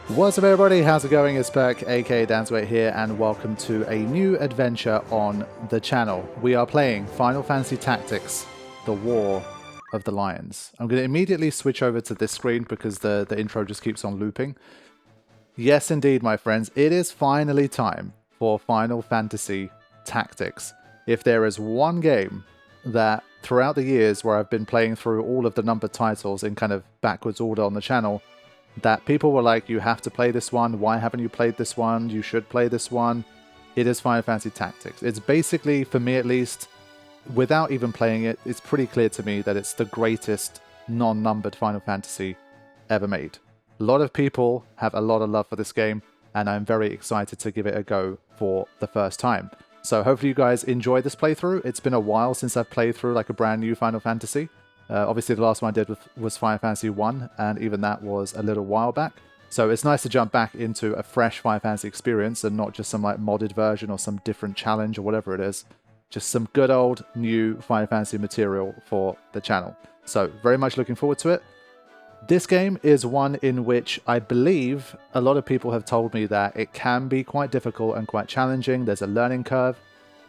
What's up everybody, how's it going? It's Perk, aka Dansweight here, and welcome to a new adventure on the channel. We are playing Final Fantasy Tactics, The War of the Lions. I'm going to immediately switch over to this screen because the intro just keeps on looping. Yes indeed, my friends, it is finally time for Final Fantasy Tactics. If there is one game that throughout the years where I've been playing through all of the numbered titles in kind of backwards order on the channel, that people were like, you have to play this one, why haven't you played this one, you should play this one, it is Final Fantasy Tactics. It's basically, for me at least, without even playing it, it's pretty clear to me that it's the greatest non-numbered Final Fantasy ever made. A lot of people have a lot of love for this game, and I'm very excited to give it a go for the first time. So hopefully you guys enjoy this playthrough. It's been a while since I've played through like a brand new Final Fantasy. Obviously, the last one I did was Final Fantasy 1, and even that was a little while back. So it's nice to jump back into a fresh Final Fantasy experience and not just some like modded version or some different challenge or whatever it is. Just some good old new Final Fantasy material for the channel. So very much looking forward to it. This game is one in which I believe a lot of people have told me that it can be quite difficult and quite challenging. There's a learning curve.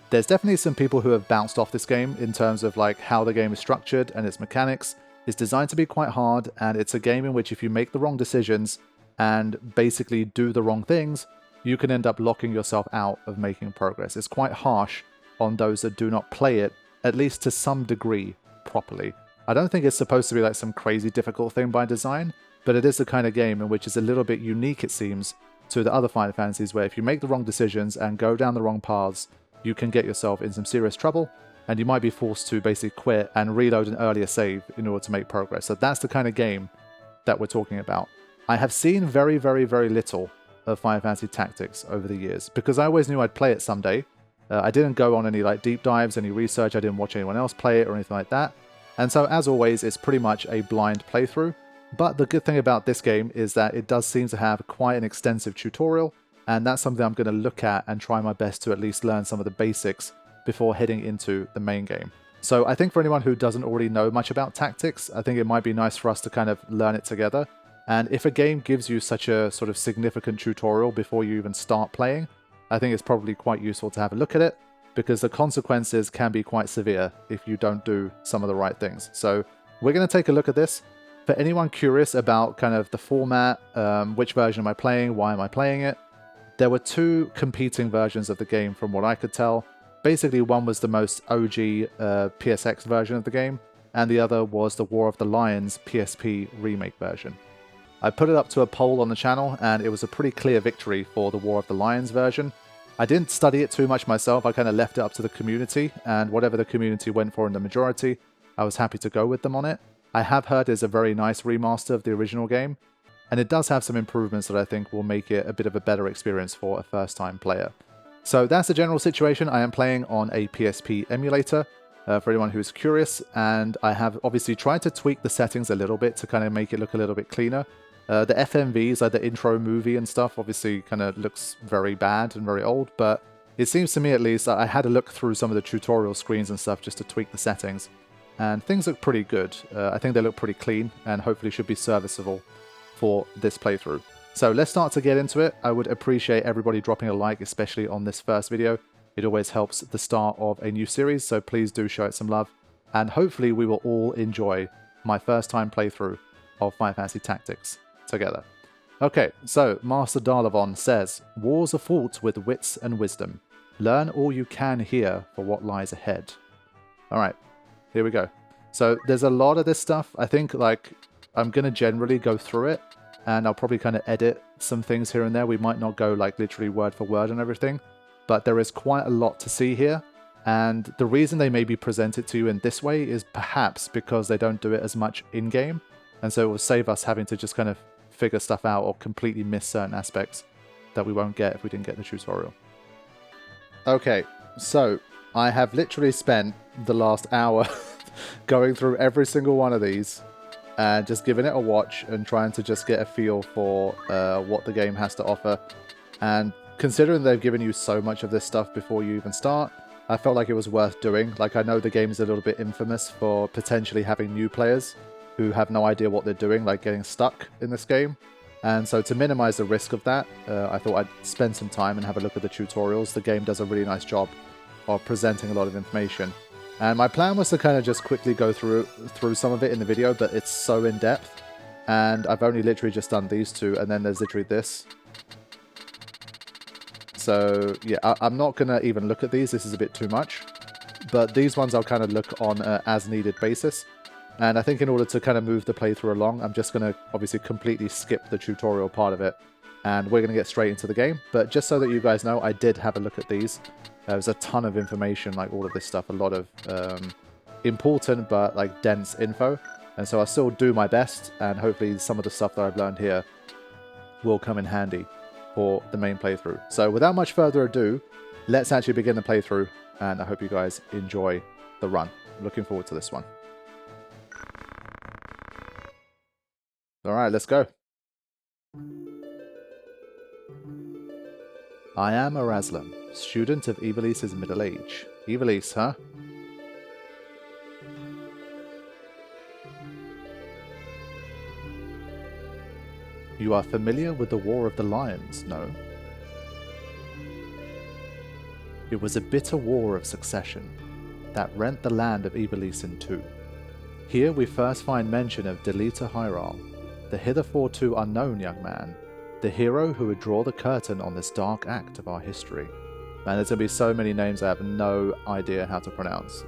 There's definitely some people who have bounced off this game in terms of like how the game is structured and its mechanics. It's designed to be quite hard, and it's a game in which if you make the wrong decisions and basically do the wrong things, you can end up locking yourself out of making progress. It's quite harsh on those that do not play it, at least to some degree, properly. I don't think it's supposed to be like some crazy difficult thing by design, but it is the kind of game in which it's a little bit unique, it seems, to the other Final Fantasies, where if you make the wrong decisions and go down the wrong paths, you can get yourself in some serious trouble, and you might be forced to basically quit and reload an earlier save in order to make progress. So that's the kind of game that we're talking about. I have seen very, very, very little of Final Fantasy Tactics over the years, because I always knew I'd play it someday. I didn't go on any like deep dives, any research, I didn't watch anyone else play it or anything like that. And so as always, it's pretty much a blind playthrough. But the good thing about this game is that it does seem to have quite an extensive tutorial, and that's something I'm going to look at and try my best to at least learn some of the basics before heading into the main game. So I think for anyone who doesn't already know much about Tactics, I think it might be nice for us to kind of learn it together. And if a game gives you such a sort of significant tutorial before you even start playing, I think it's probably quite useful to have a look at it, because the consequences can be quite severe if you don't do some of the right things. So we're going to take a look at this. For anyone curious about kind of the format, which version am I playing, why am I playing it, there were two competing versions of the game from what I could tell. Basically, one was the most OG PSX version of the game, and the other was the War of the Lions PSP remake version. I put it up to a poll on the channel, and it was a pretty clear victory for the War of the Lions version. I didn't study it too much myself, I kind of left it up to the community, and whatever the community went for in the majority, I was happy to go with them on it. I have heard it's a very nice remaster of the original game, and it does have some improvements that I think will make it a bit of a better experience for a first-time player. So that's the general situation. I am playing on a PSP emulator, for anyone who's curious, and I have obviously tried to tweak the settings a little bit to kind of make it look a little bit cleaner. The FMVs, like the intro movie and stuff, obviously kind of looks very bad and very old, but it seems to me at least, I had a look through some of the tutorial screens and stuff just to tweak the settings, and things look pretty good. I think they look pretty clean, and hopefully should be serviceable for this playthrough. So let's start to get into it. I would appreciate everybody dropping a like, especially on this first video. It always helps the start of a new series, so please do show it some love, and hopefully we will all enjoy my first time playthrough of Final Fantasy Tactics together. Okay, so Master Darlavon says, wars are fought with wits and wisdom. Learn all you can here for what lies ahead. Alright, here we go. So there's a lot of this stuff. I think like I'm going to generally go through it, and I'll probably kind of edit some things here and there. We might not go like literally word for word and everything, but there is quite a lot to see here. And the reason they maybe present it to you in this way is perhaps because they don't do it as much in-game. And so it will save us having to just kind of figure stuff out or completely miss certain aspects that we won't get if we didn't get the tutorial. Okay, so I have literally spent the last hour going through every single one of these and just giving it a watch and trying to just get a feel for what the game has to offer. And considering they've given you so much of this stuff before you even start, I felt like it was worth doing. Like, I know the game is a little bit infamous for potentially having new players who have no idea what they're doing, like getting stuck in this game. And so to minimize the risk of that, I thought I'd spend some time and have a look at the tutorials. The game does a really nice job of presenting a lot of information. And my plan was to kind of just quickly go through some of it in the video, but it's so in-depth. And I've only literally just done these two, and then there's literally this. So yeah, I'm not going to even look at these. This is a bit too much. But these ones I'll kind of look on an as-needed basis. And I think in order to kind of move the playthrough along, I'm just going to obviously completely skip the tutorial part of it. And we're going to get straight into the game. But just so that you guys know, I did have a look at these. There was a ton of information, like all of this stuff. A lot of important but like dense info. And so I'll still do my best. And hopefully some of the stuff that I've learned here will come in handy for the main playthrough. So without much further ado, let's actually begin the playthrough. And I hope you guys enjoy the run. Looking forward to this one. Alright, let's go. I am Eraslam, student of Ivalice's middle age. Ivalice, huh? You are familiar with the War of the Lions, no? It was a bitter war of succession that rent the land of Ivalice in two. Here we first find mention of Delita, the hitherto unknown young man, the hero who would draw the curtain on this dark act of our history. Man, there's going to be so many names I have no idea how to pronounce.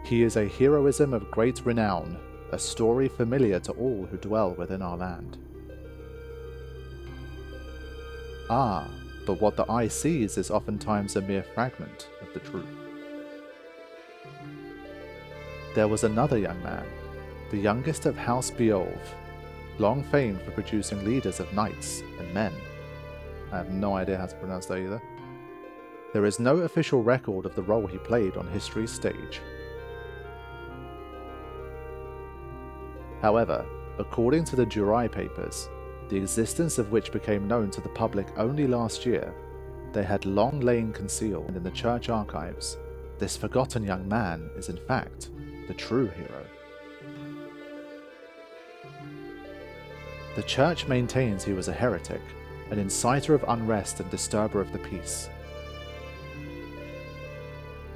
He is a heroism of great renown, a story familiar to all who dwell within our land. Ah, but what the eye sees is oftentimes a mere fragment of the truth. There was another young man, the youngest of House Beolve, long famed for producing leaders of knights and men. I have no idea how to pronounce that either. There is no official record of the role he played on history's stage. However, according to the Jurai papers, the existence of which became known to the public only last year, they had long lain concealed in the church archives. This forgotten young man is in fact the true hero. The church maintains he was a heretic, an inciter of unrest and disturber of the peace.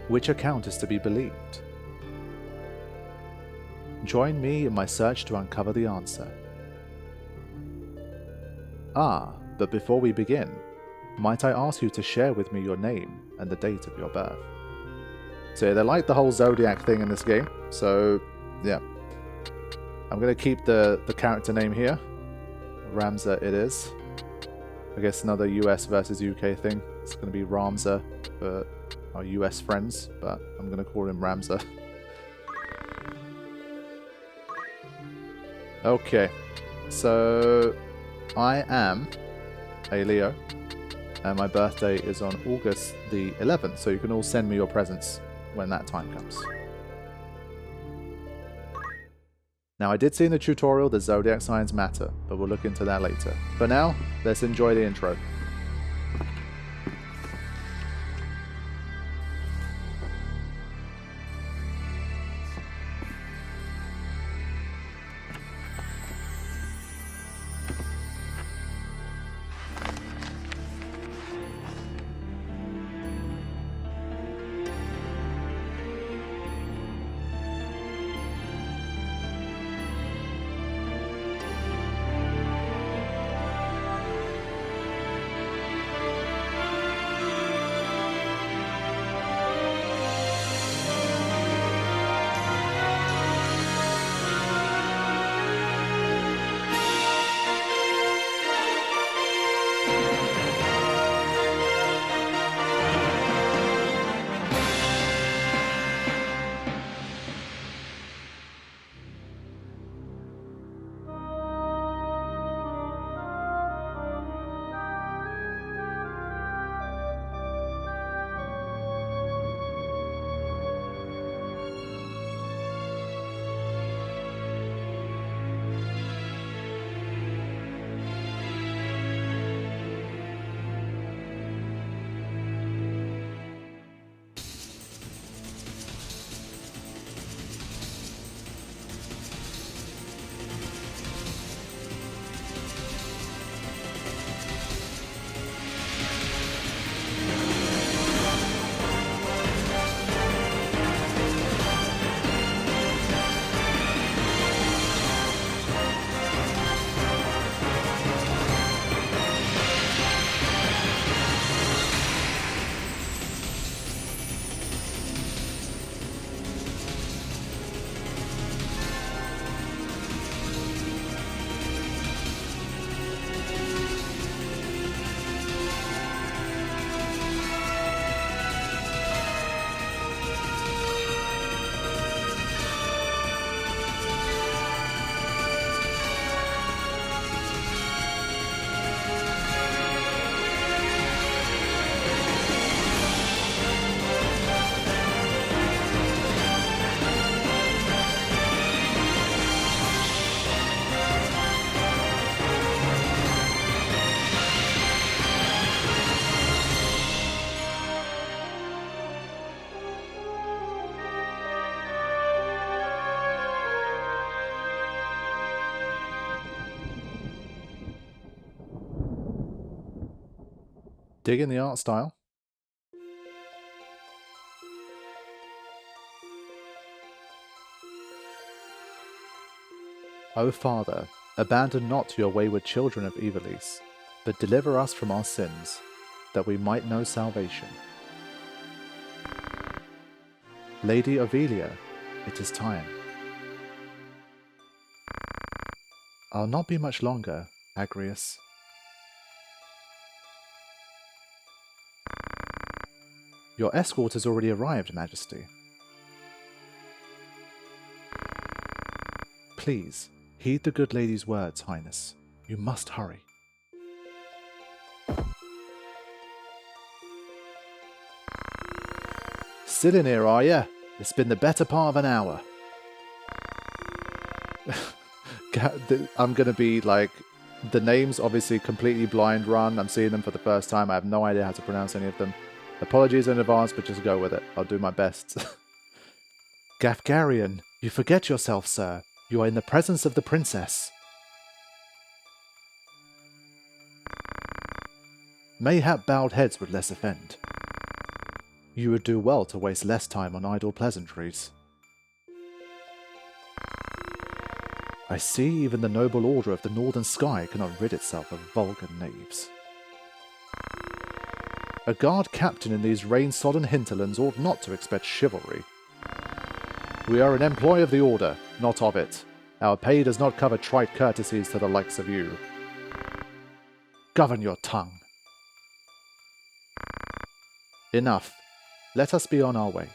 Which account is to be believed? Join me in my search to uncover the answer. Ah, but before we begin, might I ask you to share with me your name and the date of your birth? So yeah, they like the whole Zodiac thing in this game, so yeah. I'm going to keep the character name here. Ramza it is. I guess another US versus UK thing. It's going to be Ramza for our US friends, but I'm going to call him Ramza. Okay, so I am a Leo, and my birthday is on August the 11th, so you can all send me your presents when that time comes. Now, I did see in the tutorial that zodiac signs matter, but we'll look into that later. For now, let's enjoy the intro. Dig in the art style. O Father, abandon not your wayward children of Ivalice, but deliver us from our sins, that we might know salvation. Lady Ovelia, it is time. I'll not be much longer, Agrius. Your escort has already arrived, Majesty. Please, heed the good lady's words, Highness. You must hurry. Still in here, are ya? It's been the better part of an hour. I'm going to be like, the names obviously completely blind run. I'm seeing them for the first time. I have no idea how to pronounce any of them. Apologies in advance, but just go with it. I'll do my best. Gafgarian, you forget yourself, sir. You are in the presence of the princess. Mayhap bowed heads would less offend. You would do well to waste less time on idle pleasantries. I see even the noble order of the Northern Sky cannot rid itself of vulgar knaves. A guard captain in these rain-sodden hinterlands ought not to expect chivalry. We are an employee of the Order, not of it. Our pay does not cover trite courtesies to the likes of you. Govern your tongue. Enough. Let us be on our way.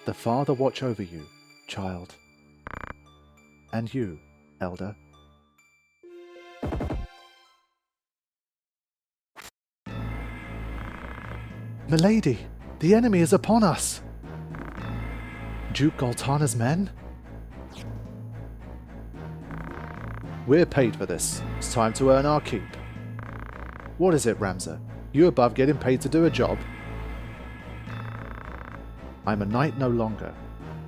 The Father watch over you, child. And you, elder. Milady, the enemy is upon us! Duke Goltana's men? We're paid for this. It's time to earn our keep. What is it, Ramza? You above getting paid to do a job? I'm a knight no longer,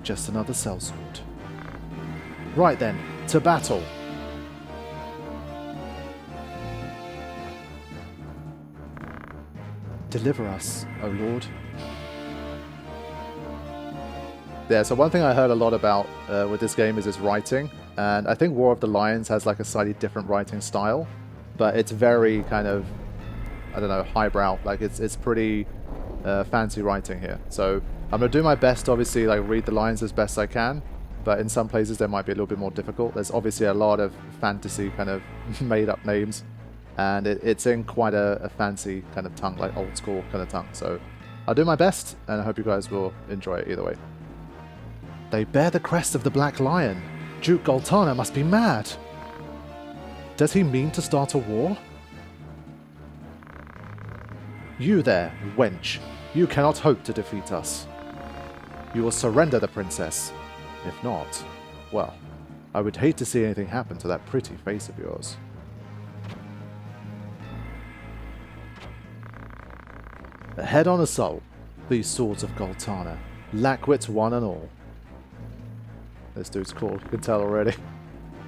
just another sellsword. Right then, to battle! Deliver us, O Lord. Yeah, so one thing I heard a lot about with this game is its writing, and I think War of the Lions has like a slightly different writing style, but it's very kind of, I don't know, highbrow. Like it's pretty fancy writing here. So I'm gonna do my best to obviously like read the lines as best I can, but in some places they might be a little bit more difficult. There's obviously a lot of fantasy kind of made up names. And it's in quite a fancy kind of tongue, like old school kind of tongue. So I'll do my best, and I hope you guys will enjoy it either way. They bear the crest of the Black Lion. Duke Goltana must be mad. Does he mean to start a war? You there, wench. You cannot hope to defeat us. You will surrender the princess. If not, well, I would hate to see anything happen to that pretty face of yours. A head on a soul, these swords of Goltana, lackwits one and all. This dude's cool, you can tell already.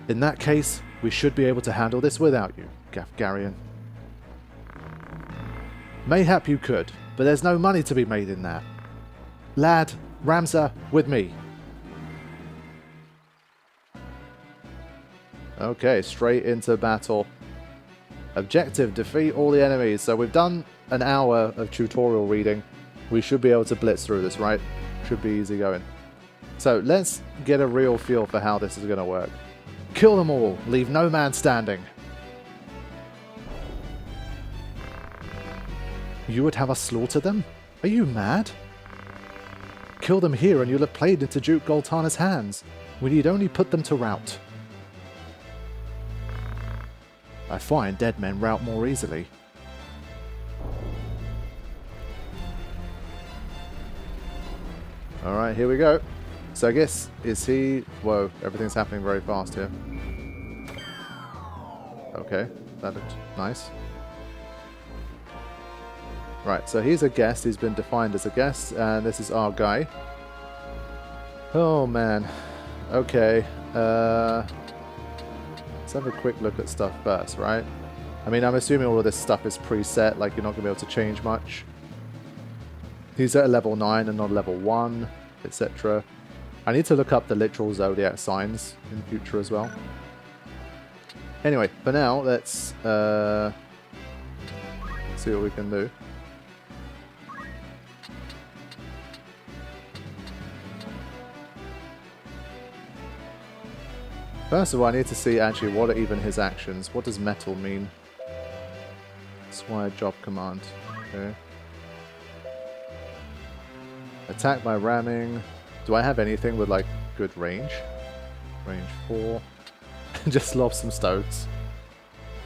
In that case, we should be able to handle this without you, Gafgarian. Mayhap you could, but there's no money to be made in that. Lad, Ramza, with me. Okay, straight into battle. Objective, defeat all the enemies. So we've done an hour of tutorial reading. We should be able to blitz through this, right? Should be easy going. So let's get a real feel for how this is going to work. Kill them all. Leave no man standing. You would have us slaughter them? Are you mad? Kill them here and you'll have played into Duke Goltana's hands. We need only put them to rout. I find dead men rout more easily. Alright, here we go. So I guess, is he... Whoa, everything's happening very fast here. Okay, that looked nice. Right, so he's a guest. He's been defined as a guest, and this is our guy. Oh, man. Okay. Let's have a quick look at stuff first, right? I mean, I'm assuming all of this stuff is preset, like you're not going to be able to change much. He's at a level 9 and not a level 1, etc. I need to look up the literal zodiac signs in future as well. Anyway, for now, let's see what we can do. First of all, I need to see actually what are even his actions. What does metal mean? Swire job command. Okay. Attack by ramming. Do I have anything with like good range? Range 4. Just lob some stones.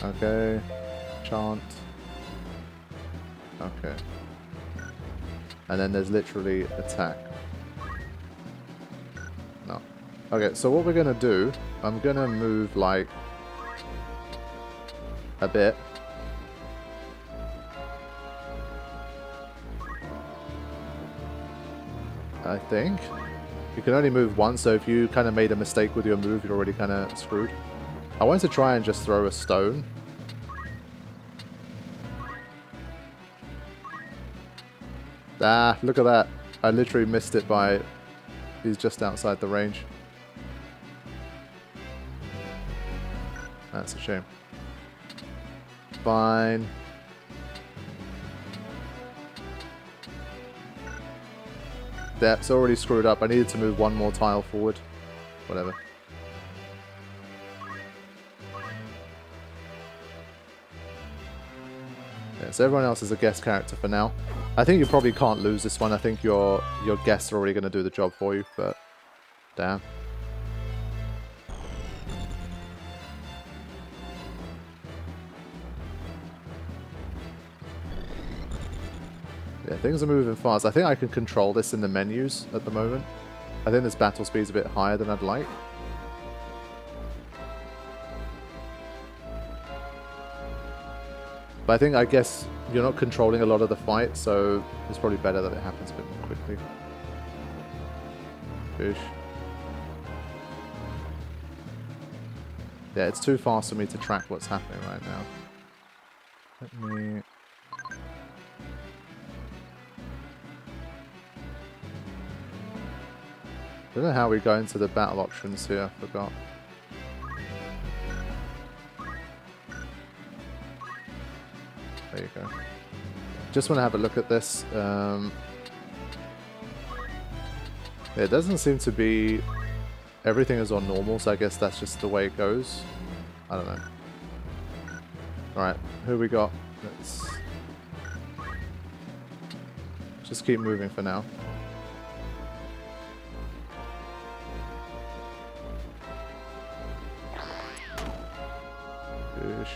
Okay. Chant. Okay. And then there's literally attack. No. Okay, so what we're gonna do, I'm gonna move like a bit. I think. You can only move once, so if you kind of made a mistake with your move, you're already kind of screwed. I wanted to try and just throw a stone. Ah, look at that. I literally missed it by... He's just outside the range. That's a shame. Fine. That's already screwed up. I needed to move one more tile forward. Whatever. Yeah, so everyone else is a guest character for now. I think you probably can't lose this one. I think your guests are already going to do the job for you, but damn. Yeah, things are moving fast. I think I can control this in the menus at the moment. I think this battle speed is a bit higher than I'd like. But I guess you're not controlling a lot of the fight, so it's probably better that it happens a bit more quickly. Fish. Yeah, it's too fast for me to track what's happening right now. Let me... I don't know how we go into the battle options here, I forgot. There you go. Just want to have a look at this. Yeah, it doesn't seem to be... Everything is on normal, so I guess that's just the way it goes. I don't know. Alright, who we got? Let's just keep moving for now. Goosh.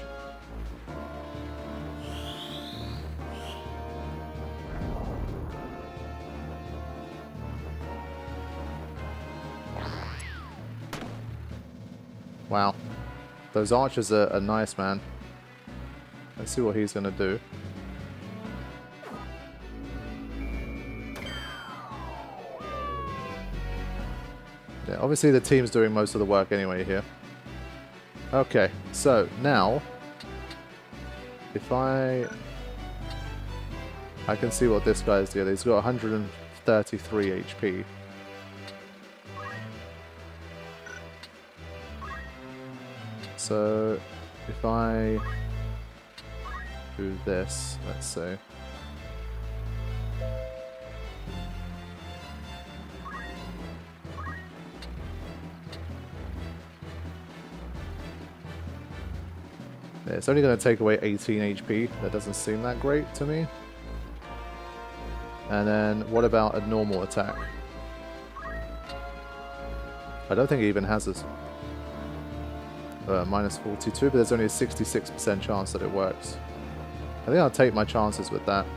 Wow. Those archers are nice, man. Let's see what he's going to do. Yeah, obviously the team's doing most of the work anyway here. Okay, so now, if I can see what this guy's doing. He's got 133 HP. So, if I do this, let's say. Yeah, it's only going to take away 18 HP. That doesn't seem that great to me. And then, what about a normal attack? I don't think it even has this. Minus 42, but there's only a 66% chance that it works. I think I'll take my chances with that.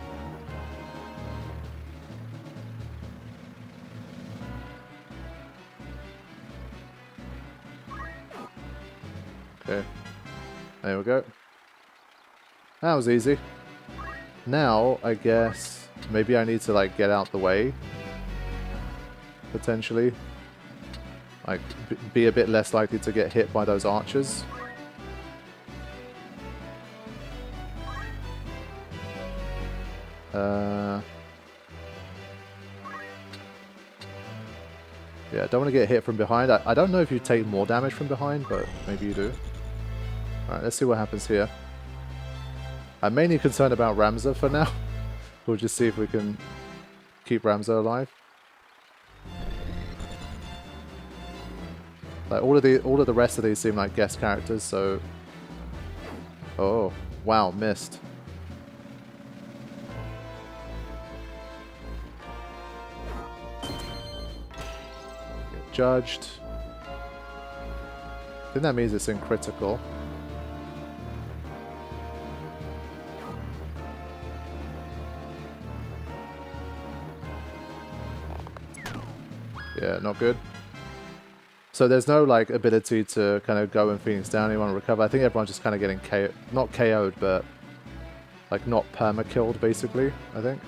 Okay. There we go. That was easy. Now, I guess, maybe I need to, like, get out the way. Potentially. Like, be a bit less likely to get hit by those archers. Yeah, don't want to get hit from behind. I don't know if you take more damage from behind, but maybe you do. Alright, let's see what happens here. I'm mainly concerned about Ramza for now. We'll just see if we can keep Ramza alive. Like all of the rest of these seem like guest characters, so... Oh, wow, missed. Get judged. I think that means it's in critical. Yeah, not good. So there's no like ability to kind of go and Phoenix down anyone and recover. I think everyone's just kind of getting not KO'd, but like not perma-killed basically, I think.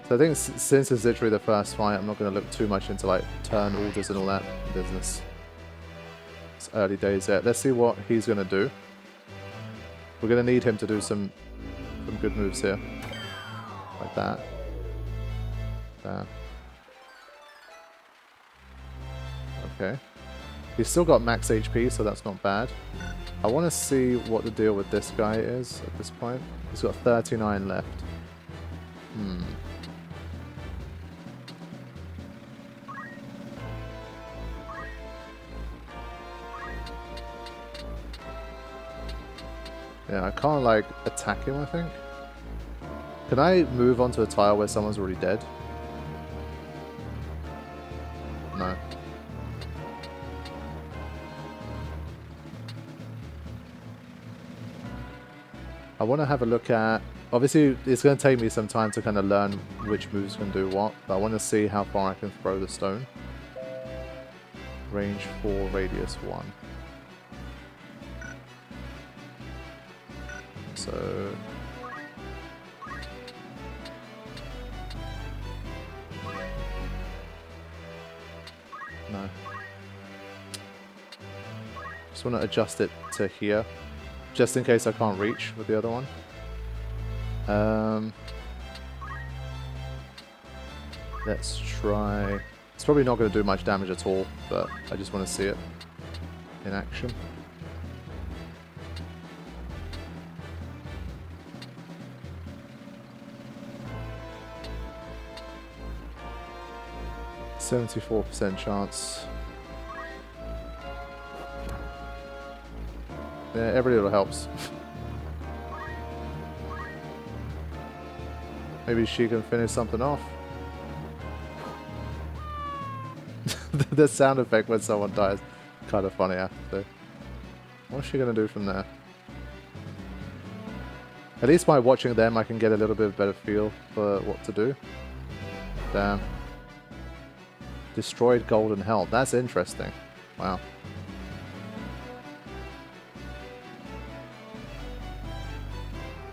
So I think since it's literally the first fight, I'm not going to look too much into like turn orders and all that business. It's early days yet. Let's see what he's going to do. We're going to need him to do some good moves here. Like that. That. Okay. He's still got max HP, so that's not bad. I want to see what the deal with this guy is at this point. He's got 39 left. Yeah, I can't, like, attack him, I think. Can I move onto a tile where someone's already dead? No. I want to have a look at... Obviously, it's going to take me some time to kind of learn which moves can do what, but I want to see how far I can throw the stone. Range 4, radius 1. So... No. Just want to adjust it to here, just in case I can't reach with the other one. Let's try... It's probably not going to do much damage at all, but I just want to see it in action. %74% chance. Yeah, every little helps. Maybe she can finish something off. The sound effect when someone dies, kind of funny after. What's she gonna do from there? At least by watching them, I can get a little bit of a better feel for what to do. Damn. Destroyed golden health. That's interesting. Wow.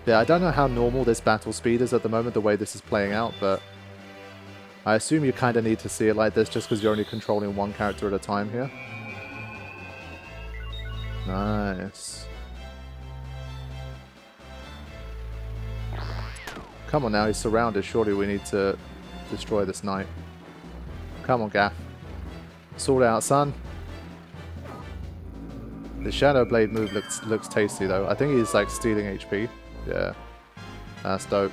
Yeah, I don't know how normal this battle speed is at the moment, the way this is playing out, but I assume you kind of need to see it like this just because you're only controlling one character at a time here. Nice. Come on now, he's surrounded. Surely we need to destroy this knight. Come on, Gaff. Sort it out, son. The Shadow Blade move looks tasty, though. I think he's, like, stealing HP. Yeah. That's dope.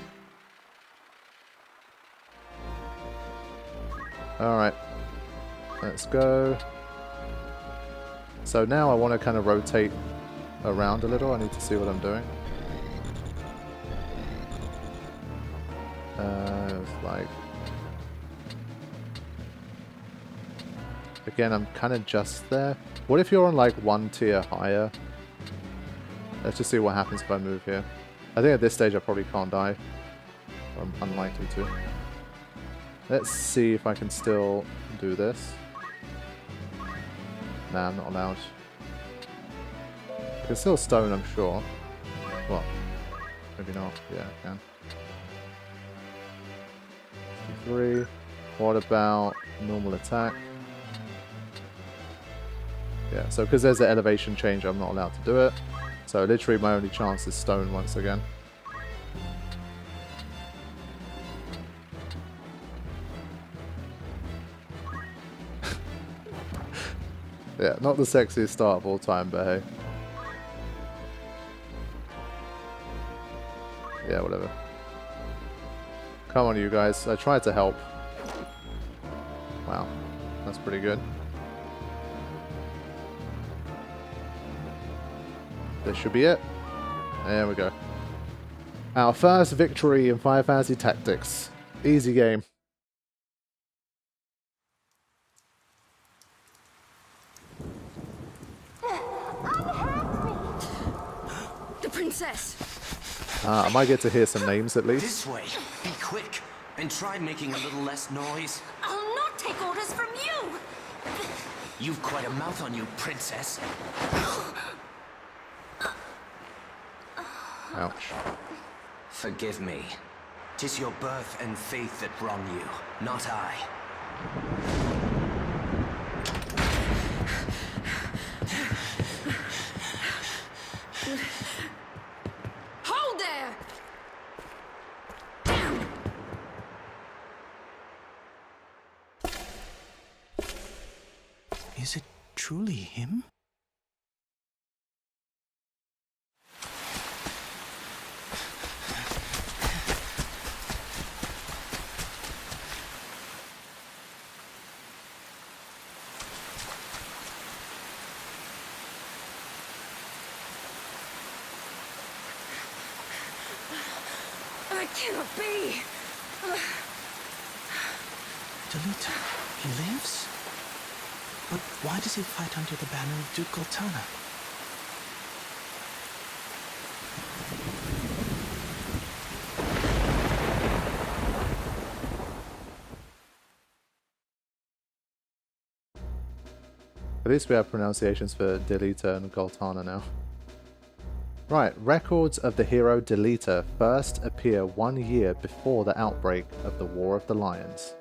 Alright. Let's go. So now I want to kind of rotate around a little. I need to see what I'm doing. It's like... Again, I'm kind of just there. What if you're on like one tier higher? Let's just see what happens if I move here. I think at this stage I probably can't die. I'm unlikely to. Let's see if I can still do this. Nah, I'm not allowed. I can still stone, I'm sure. Well, maybe not. Yeah, I can. 3. What about normal attack? Yeah, so because there's an elevation change, I'm not allowed to do it. So literally my only chance is stone once again. Yeah, not the sexiest start of all time, but hey. Yeah, whatever. Come on, you guys. I tried to help. Wow, that's pretty good. This should be it. There we go. Our first victory in Final Fantasy Tactics. Easy game. The princess. I might get to hear some names at least. This way. Be quick. And try making a little less noise. I'll not take orders from you. You've quite a mouth on you, princess. Ouch. Forgive me. 'Tis your birth and faith that wrong you, not I. Hold there! Is it truly him? I cannot be. Delita, he lives? But why does he fight under the banner of Duke Goltana? At least we have pronunciations for Delita and Goltana now. Right, records of the hero Delita first appear 1 year before the outbreak of the War of the Lions.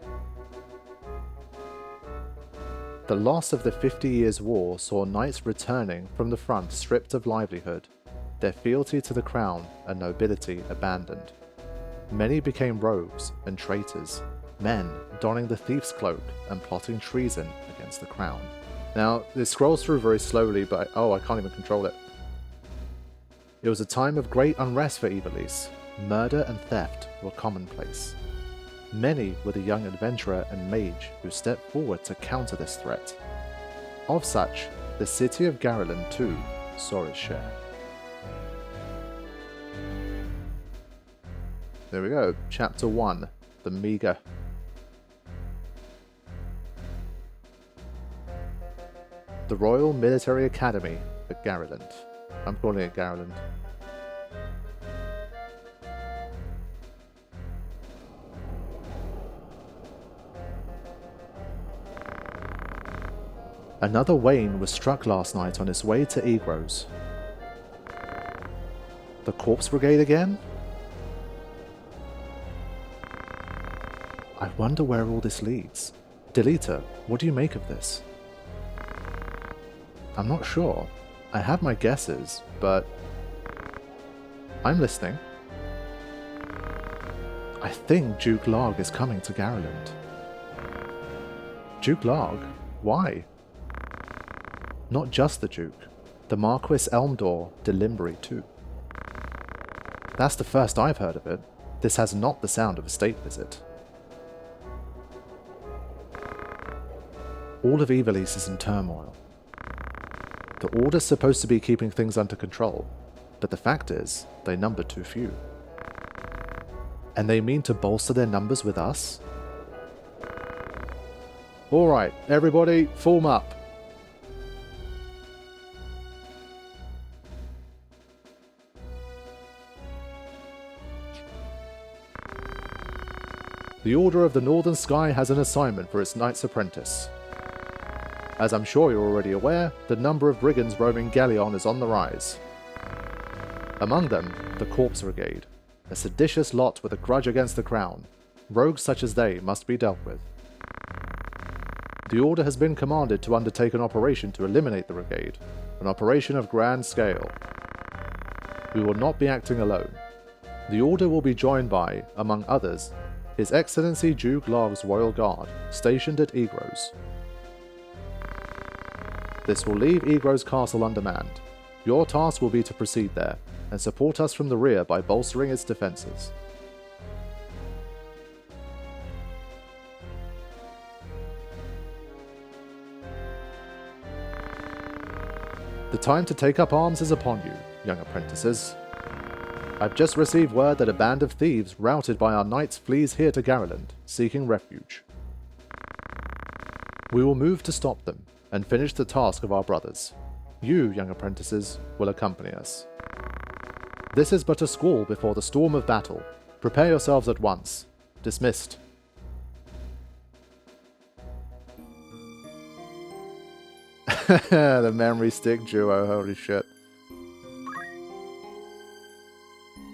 The loss of the 50 Years' War saw knights returning from the front stripped of livelihood, their fealty to the crown and nobility abandoned. Many became rogues and traitors, men donning the thief's cloak and plotting treason against the crown. Now, this scrolls through very slowly, but I can't even control it. It was a time of great unrest for Ivalice. Murder and theft were commonplace. Many were the young adventurer and mage who stepped forward to counter this threat. Of such, the city of Garland too saw its share. There we go, Chapter 1, The Meager. The Royal Military Academy at Garland. I'm calling it Garland. Another Wayne was struck last night on its way to Egros. The Corpse Brigade again? I wonder where all this leads. Delita, what do you make of this? I'm not sure. I have my guesses, but I'm listening. I think Duke Larg is coming to Garland. Duke Larg? Why? Not just the Duke, the Marquis Elmdor de Limbury too. That's the first I've heard of it. This has not the sound of a state visit. All of Ivalice is in turmoil. The Order's supposed to be keeping things under control, but the fact is, they number too few. And they mean to bolster their numbers with us? Alright, everybody, form up. The Order of the Northern Sky has an assignment for its Knights Apprentice. As I'm sure you're already aware, the number of brigands roaming Galleon is on the rise. Among them, the Corpse Brigade, a seditious lot with a grudge against the crown. Rogues such as they must be dealt with. The Order has been commanded to undertake an operation to eliminate the Brigade, an operation of grand scale. We will not be acting alone. The Order will be joined by, among others, His Excellency Duke Log's Royal Guard, stationed at Egros. This will leave Egros Castle undermanned. Your task will be to proceed there, and support us from the rear by bolstering its defences. The time to take up arms is upon you, young apprentices. I've just received word that a band of thieves routed by our knights flees here to Garland, seeking refuge. We will move to stop them, and finish the task of our brothers. You, young apprentices, will accompany us. This is but a squall before the storm of battle. Prepare yourselves at once. Dismissed. The memory stick duo, holy shit.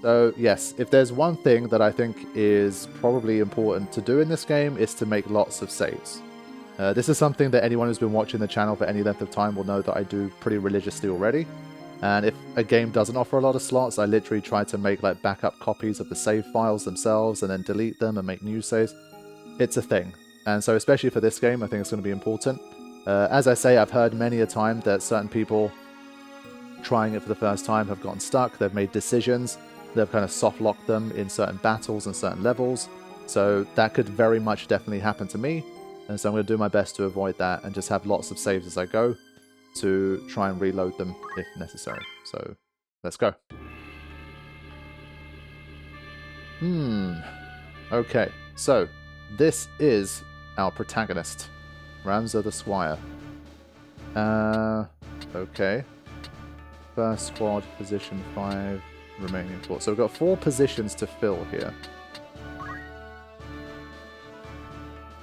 So yes, if there's one thing that I think is probably important to do in this game, is to make lots of saves. This is something that anyone who's been watching the channel for any length of time will know that I do pretty religiously already. And if a game doesn't offer a lot of slots, I literally try to make like backup copies of the save files themselves and then delete them and make new saves. It's a thing. And so especially for this game, I think it's going to be important. As I say, I've heard many a time that certain people trying it for the first time have gotten stuck. They've made decisions. They've kind of soft-locked them in certain battles and certain levels. So that could very much definitely happen to me. And so I'm going to do my best to avoid that and just have lots of saves as I go to try and reload them if necessary. So let's go. Okay, so this is our protagonist, Ramza the Squire. Okay. First squad, position 5, remaining 4. So we've got 4 positions to fill here.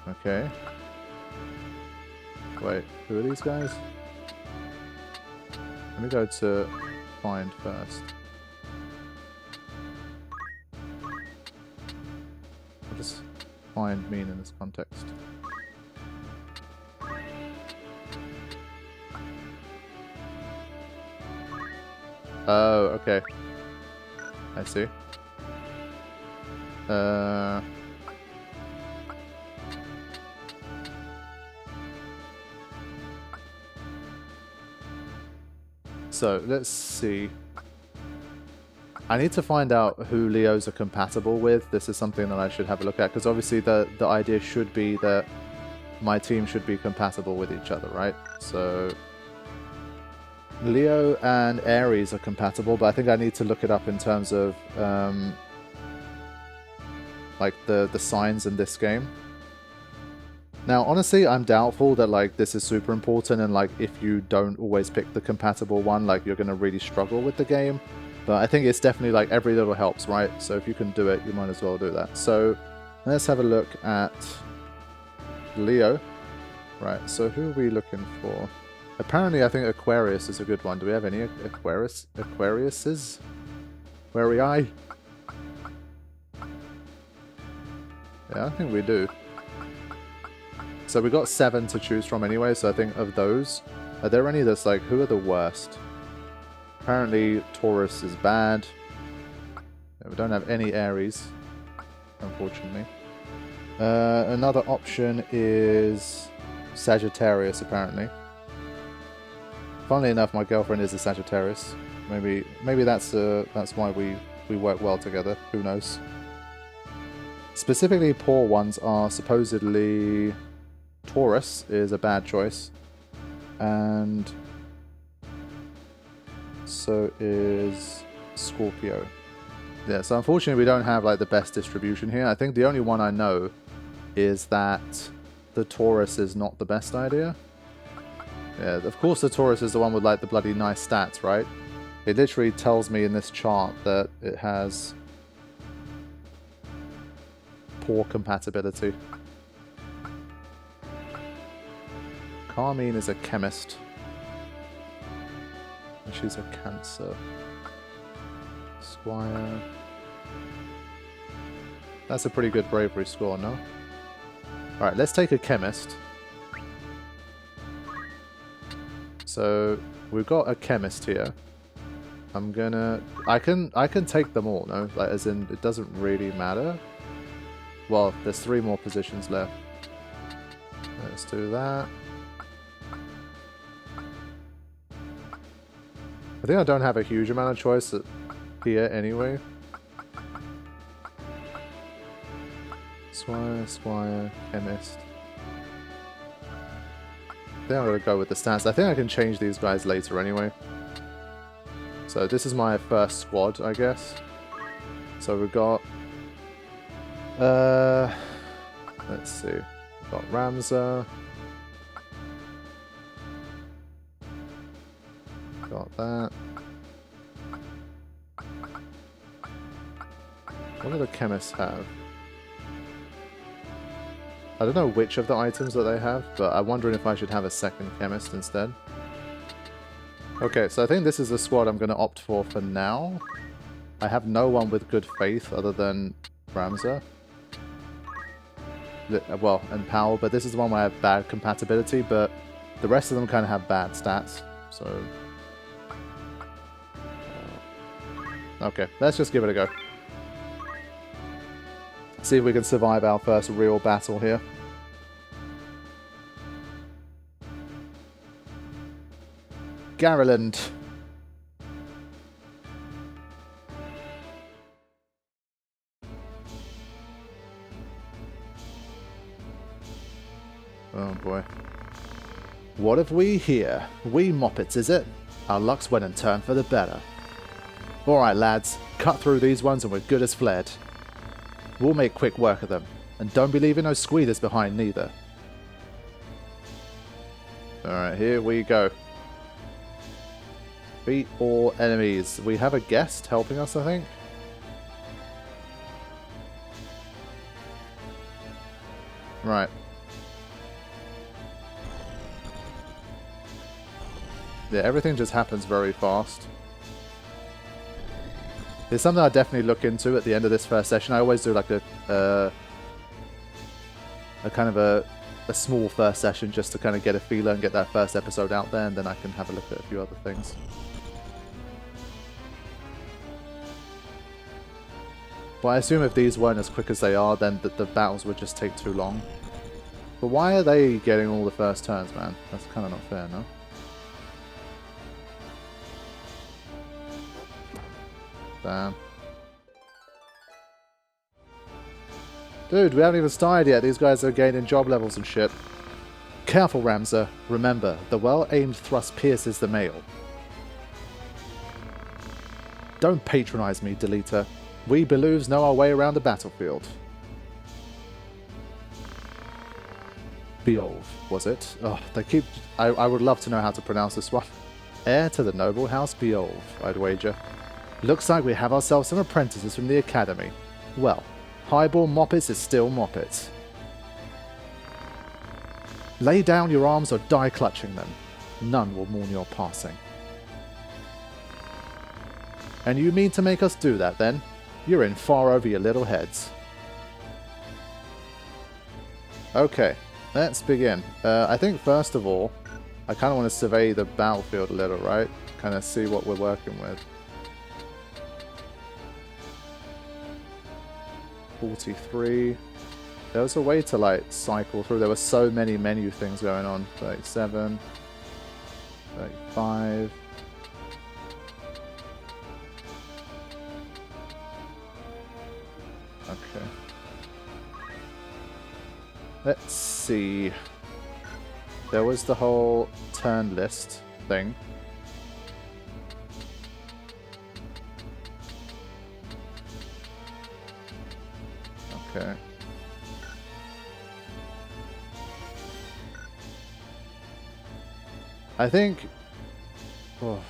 Okay. Wait, who are these guys? Let me go to find first. What does find mean in this context? Oh, okay. I see. So, let's see. I need to find out who Leos are compatible with. This is something that I should have a look at, because obviously the idea should be that my team should be compatible with each other, right? So, Leo and Ares are compatible, but I think I need to look it up in terms of like the signs in this game. Now, honestly, I'm doubtful that like this is super important, and like if you don't always pick the compatible one, like you're going to really struggle with the game. But I think it's definitely like every little helps, right? So if you can do it, you might as well do that. So let's have a look at Leo. Right, so who are we looking for? Apparently, I think Aquarius is a good one. Do we have any Aquariuses? Where are I? Yeah, I think we do. So we got 7 to choose from anyway, so I think of those, are there any that's like, who are the worst? Apparently Taurus is bad. Yeah, we don't have any Aries, unfortunately. Another option is Sagittarius, apparently. Funnily enough, my girlfriend is a Sagittarius. Maybe that's why we work well together. Who knows? Specifically, poor ones are supposedly Taurus is a bad choice, and so is Scorpio. Yeah, so unfortunately we don't have like the best distribution here. I think the only one I know is that the Taurus is not the best idea. Yeah, of course the Taurus is the one with like the bloody nice stats, right? It literally tells me in this chart that it has poor compatibility. Carmine is a chemist. And she's a Cancer. Squire. That's a pretty good bravery score, no? Alright, let's take a chemist. So we've got a chemist here. I'm gonna... I can take them all, no? Like, as in, it doesn't really matter. Well, there's 3 more positions left. Let's do that. I think I don't have a huge amount of choice here anyway. Squire, chemist. I think I'm going to go with the stats. I think I can change these guys later anyway. So this is my first squad, I guess. So we've got... let's see. We've got Ramza. Got that. What do the chemists have? I don't know which of the items that they have, but I'm wondering if I should have a second chemist instead. Okay, so I think this is the squad I'm going to opt for now. I have no one with good faith other than Ramza. Well, and Powell, but this is the one where I have bad compatibility, but the rest of them kind of have bad stats, so... okay, let's just give it a go. See if we can survive our first real battle here. Garland. Oh boy. What have we here? We moppets, is it? Our luck's went and turned for the better. Alright lads, cut through these ones and we're good as fled. We'll make quick work of them, and don't be leaving no squealers behind neither. Alright, here we go. Beat all enemies. We have a guest helping us, I think. Right. Yeah, everything just happens very fast. It's something I definitely look into at the end of this first session. I always do like a kind of a small first session just to kind of get a feeler and get that first episode out there, and then I can have a look at a few other things. But I assume if these weren't as quick as they are, then the battles would just take too long. But why are they getting all the first turns, man? That's kind of not fair, no? Damn. Dude, we haven't even started yet. These guys are gaining job levels and shit. Careful, Ramza. Remember, the well-aimed thrust pierces the mail. Don't patronize me, Delita. We Belouvs know our way around the battlefield. Beolv, was it? Oh, they keep... I would love to know how to pronounce this one. Heir to the noble house Beolv, I'd wager. Looks like we have ourselves some apprentices from the academy. Well, highball moppets is still moppets. Lay down your arms or die clutching them. None will mourn your passing. And you mean to make us do that, then? You're in far over your little heads. Okay, let's begin. I think, first of all, I kind of want to survey the battlefield a little, right? Kind of see what we're working with. 43. There was a way to, like, cycle through. There were so many menu things going on. 37. 35. Okay. Let's see. There was the whole turn list thing. Okay. I think... oh.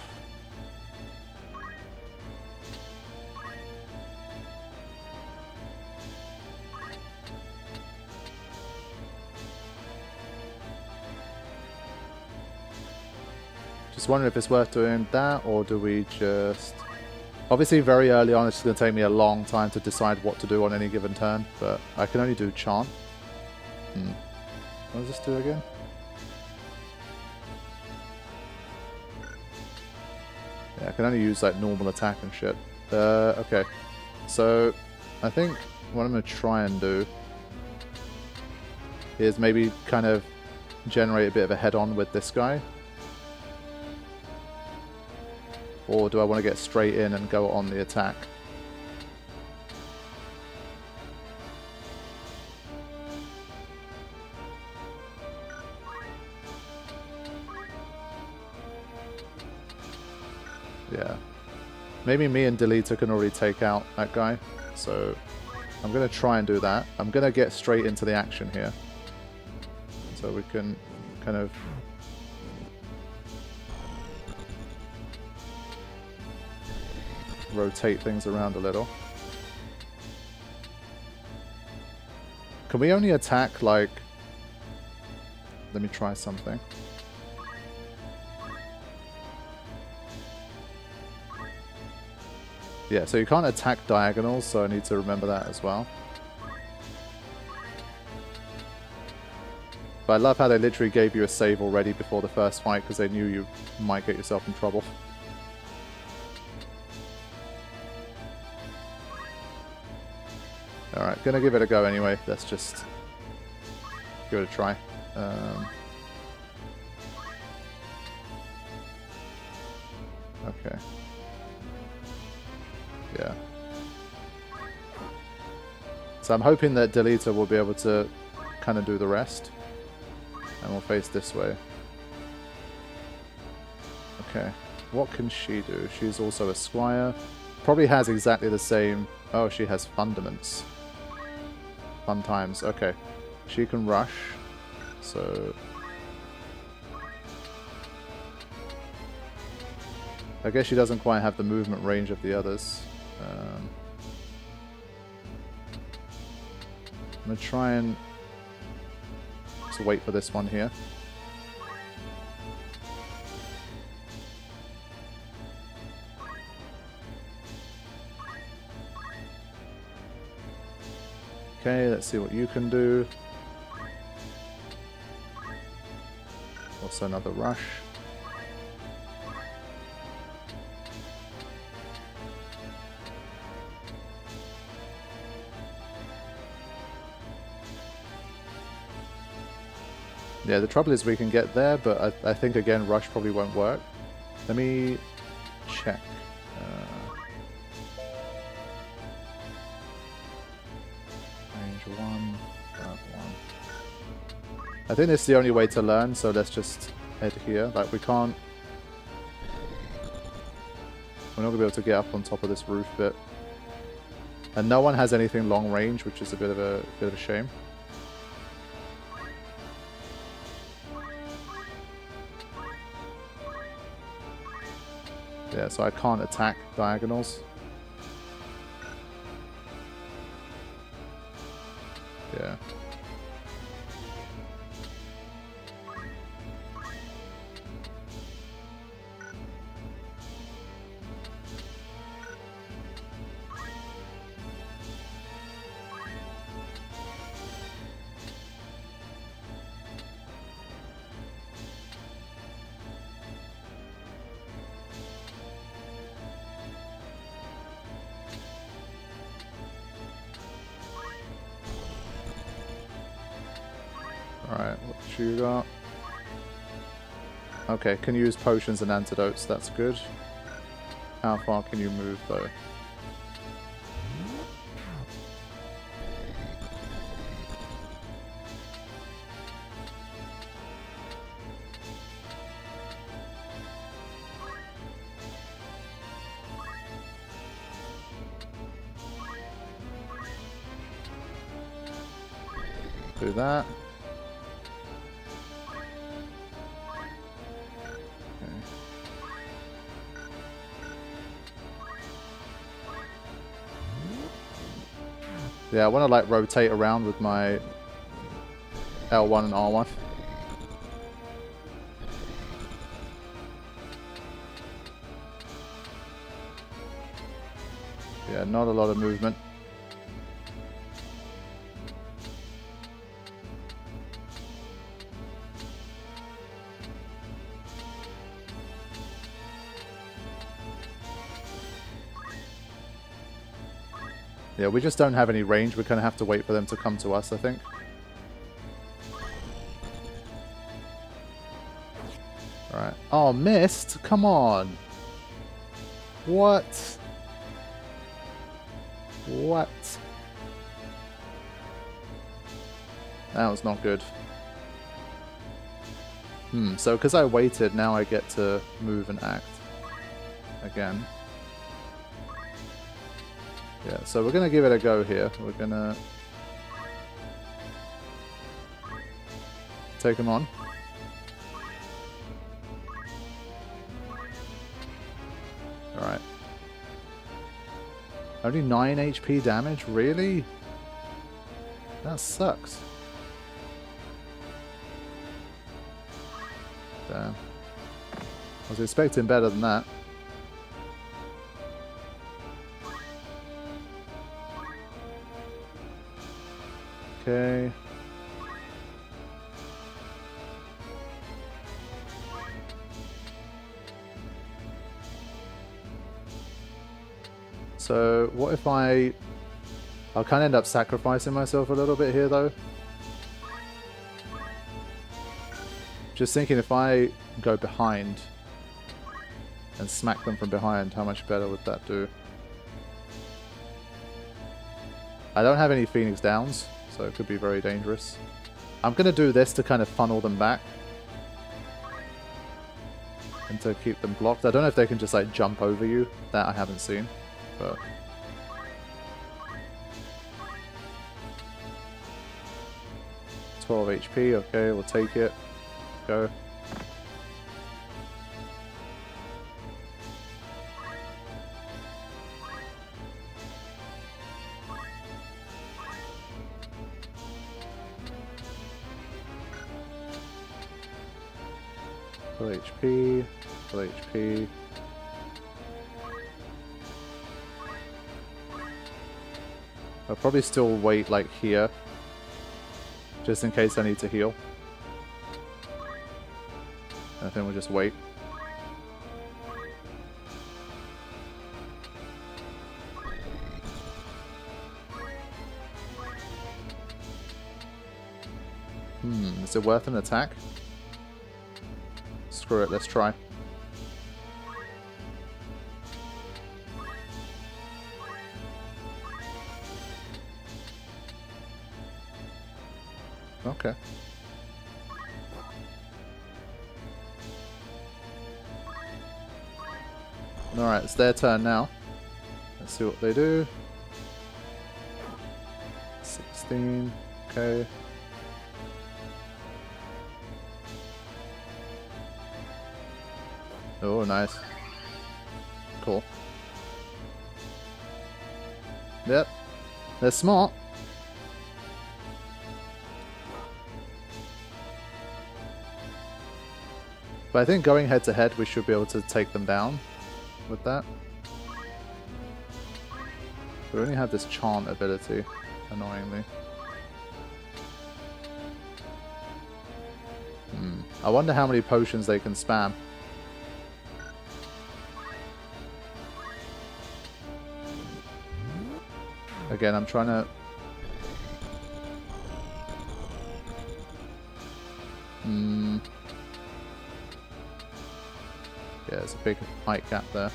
Just wondering if it's worth doing that, or do we just... Obviously, very early on, it's just going to take me a long time to decide what to do on any given turn, but I can only do chant. What does this do again? Yeah, I can only use like normal attack and shit. Okay. So I think what I'm going to try and do is maybe kind of generate a bit of a head-on with this guy. Or do I want to get straight in and go on the attack? Yeah. Maybe me and Delita can already take out that guy. So I'm going to try and do that. I'm going to get straight into the action here. So we can kind of... rotate things around a little. Can we only attack, like... Let me try something. Yeah, so you can't attack diagonals, so I need to remember that as well. But I love how they literally gave you a save already before the first fight because they knew you might get yourself in trouble. Alright, gonna give it a go anyway. Let's just give it a try. Okay. Yeah. So I'm hoping that Delita will be able to kind of do the rest. And we'll face this way. Okay. What can she do? She's also a squire. Probably has exactly the same... Oh, she has fundaments. Fun times. Okay. She can rush. So... I guess she doesn't quite have the movement range of the others. I'm going to try and just wait for this one here. Okay, let's see what you can do. Also another rush. Yeah, the trouble is we can get there, but I think again rush probably won't work. Let me check. Range 1, that one. I think it's the only way to learn, so let's just head here. Like we can't... We're not going to be able to get up on top of this roof bit. And no one has anything long range, which is a bit of a shame. Yeah, so I can't attack diagonals. Yeah. Alright, what you got? Okay, can use potions and antidotes, that's good. How far can you move though? Do that. Yeah, I want to like rotate around with my L1 and R1. Yeah, not a lot of movement. Yeah, we just don't have any range. We kind of have to wait for them to come to us, I think. Alright. Oh, missed? Come on. What? What? That was not good. So because I waited, now I get to move and act again. Yeah, so we're going to give it a go here. We're going to take him on. Alright. Only 9 HP damage? Really? That sucks. Damn. I was expecting better than that. Okay. So, what if I'll kind of end up sacrificing myself a little bit here, though. Just thinking, if I go behind and smack them from behind, how much better would that do? I don't have any Phoenix Downs, so it could be very dangerous. I'm going to do this to kind of funnel them back. And to keep them blocked. I don't know if they can just like jump over you. That I haven't seen. But... HP, okay, we'll take it. Go. Full HP, full HP. I'll probably still wait like here. Just in case I need to heal. I think we'll just wait. Is it worth an attack? Screw it, let's try. Okay. Alright, it's their turn now. Let's see what they do. 16, okay. Oh, nice. Cool. Yep. They're smart. But I think going head to head, we should be able to take them down with that. We only have this chant ability, annoyingly. I wonder how many potions they can spam. Again, I'm trying to... Yeah, there's a big height gap there.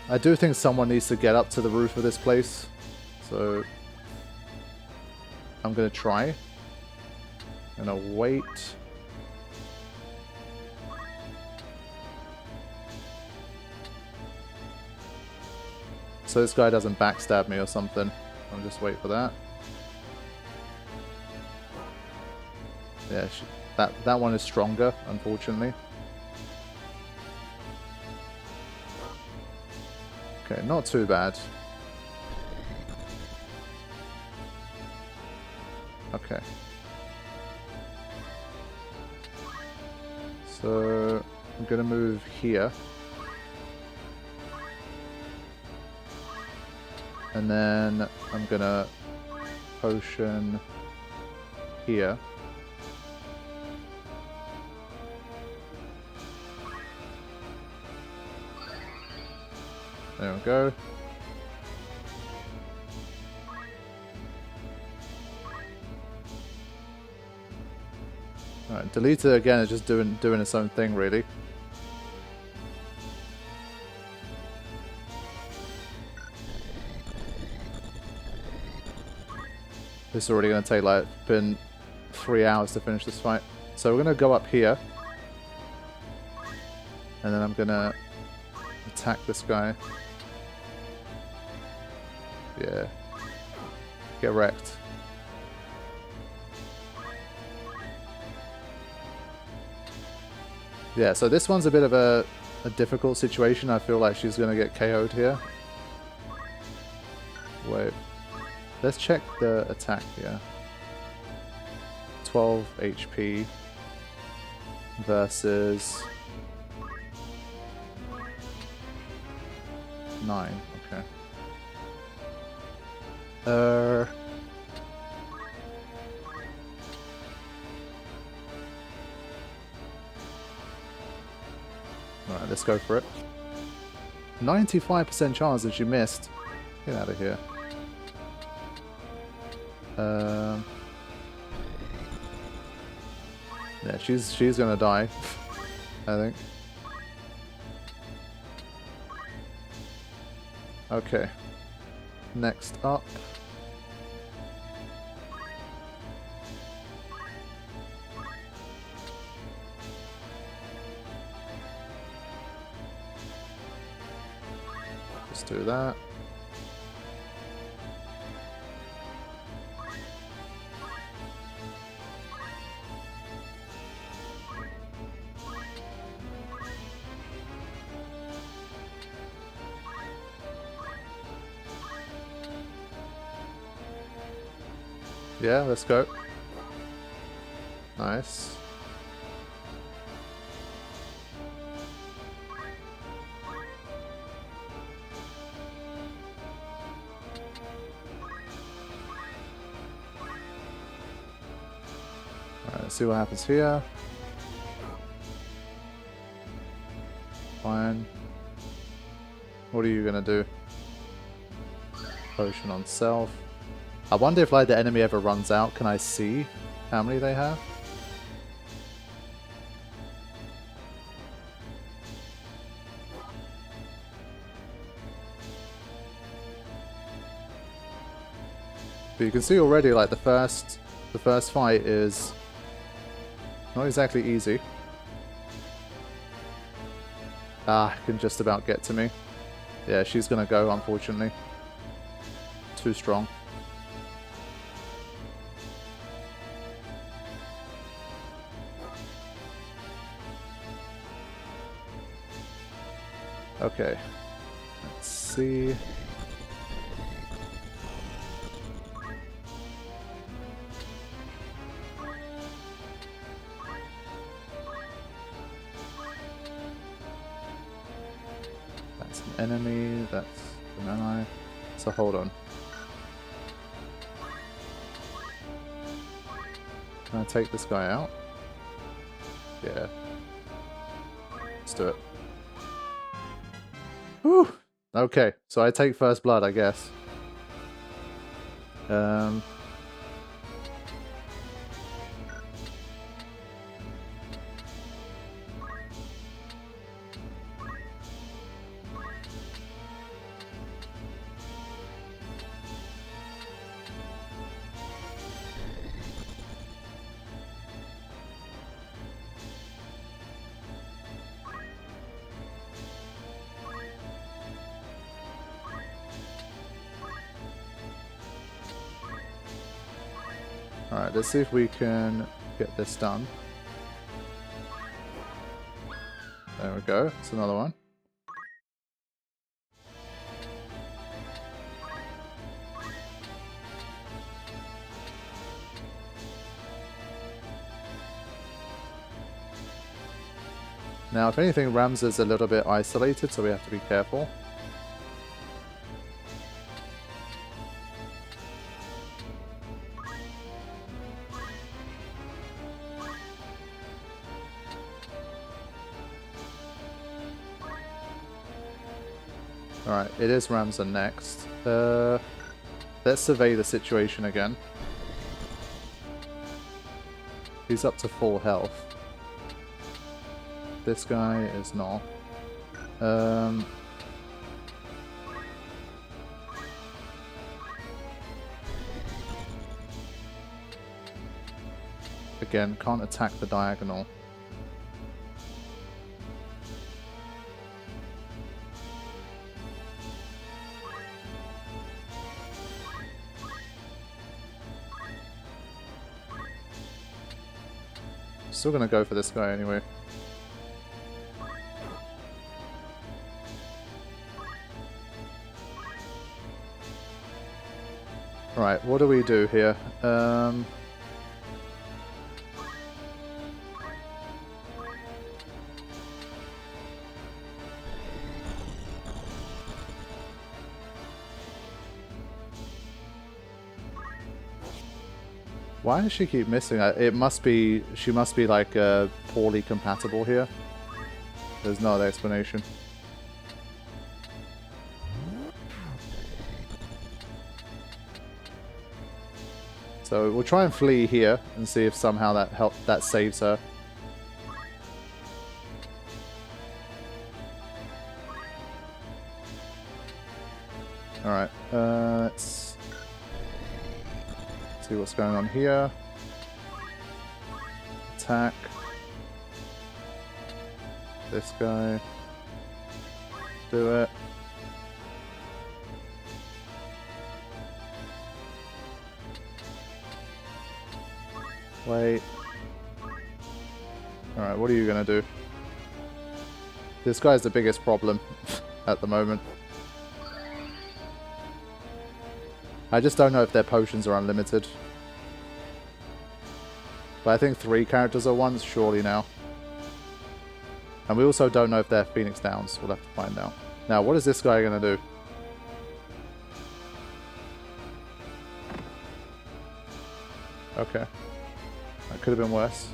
I do think someone needs to get up to the roof of this place. So... I'm going to try. I'm going to wait. So this guy doesn't backstab me or something. I'll just wait for that. Yeah, that one is stronger, unfortunately. Okay, not too bad. Okay. So I'm gonna move here. And then I'm gonna potion here. There we go. Delita again is just doing its own thing, really. This is already going to take like been 3 hours to finish this fight. So we're going to go up here. And then I'm going to attack this guy. Yeah. Get wrecked. Yeah, so this one's a bit of a difficult situation. I feel like she's going to get KO'd here. Wait. Let's check the attack here. 12 HP versus 9. Okay. Alright, let's go for it. 95% chance that she missed. Get out of here. Yeah, she's gonna die, I think. Okay. Next up. Just do that. Yeah, let's go. Nice. Alright, let's see what happens here. Fine. What are you gonna do? Potion on self. I wonder if like the enemy ever runs out. Can I see how many they have? But you can see already like the first fight is not exactly easy. Ah, can just about get to me. Yeah, she's gonna go, unfortunately. Too strong. Okay, let's see. That's an enemy, that's an ally. So hold on. Can I take this guy out? Yeah. Let's do it. Whew. Okay, so I take first blood, I guess. Alright, let's see if we can get this done. There we go, it's another one. Now, if anything, Ramza's a little bit isolated, so we have to be careful. Alright, it is Ramza next. Let's survey the situation again. He's up to full health. This guy is not. Again, can't attack the diagonal. Still gonna go for this guy anyway. Right, what do we do here? Why does she keep missing? It must be, she must be like poorly compatible here. There's no other explanation. So we'll try and flee here and see if somehow that saves her. Alright, let's see what's going on here. Attack. This guy. Do it. Wait. Alright, what are you gonna do? This guy's the biggest problem at the moment. I just don't know if their potions are unlimited. But I think 3 characters at once, surely now. And we also don't know if they're Phoenix Downs. We'll have to find out. Now, what is this guy gonna do? Okay. That could have been worse.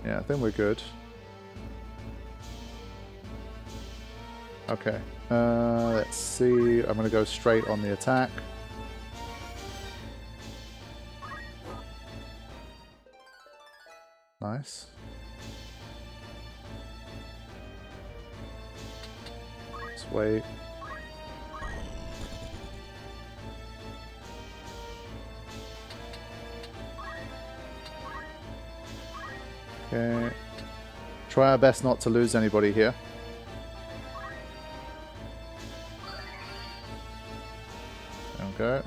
Yeah, I think we're good. Okay. Let's see. I'm going to go straight on the attack. Nice. Let's wait. Okay. Try our best not to lose anybody here. Okay.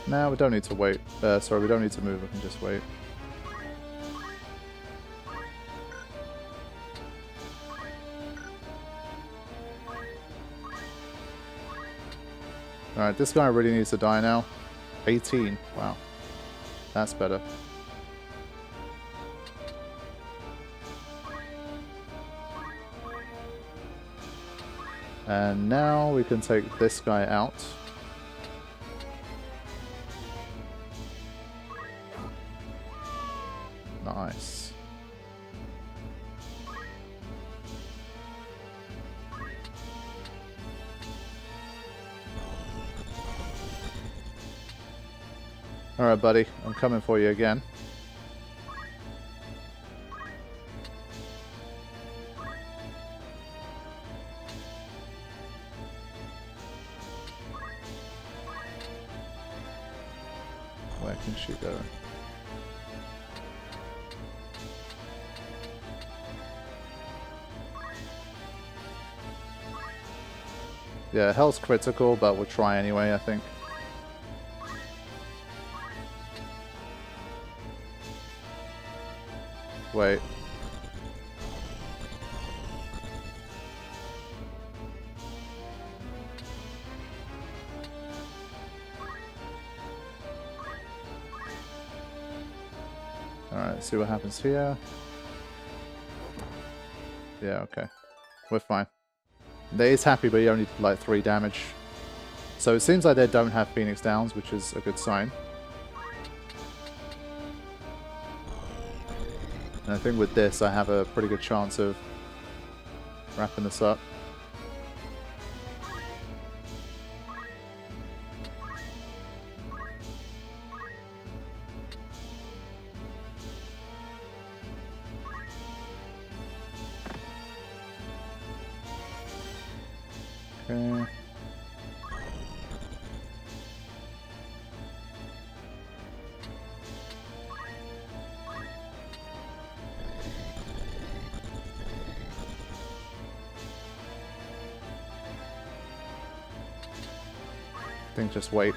Now we don't need to wait. Sorry, we don't need to move. We can just wait. Alright, this guy really needs to die now. 18. Wow. That's better. And now we can take this guy out. Nice. Alright, buddy. I'm coming for you again. Where can she go? Yeah, hell's critical, but we'll try anyway, I think. Wait. Alright, see what happens here. Yeah, okay. We're fine. They is happy, but he only did like 3 damage. So it seems like they don't have Phoenix Downs, which is a good sign. And I think with this, I have a pretty good chance of wrapping this up. Okay. I think just wait.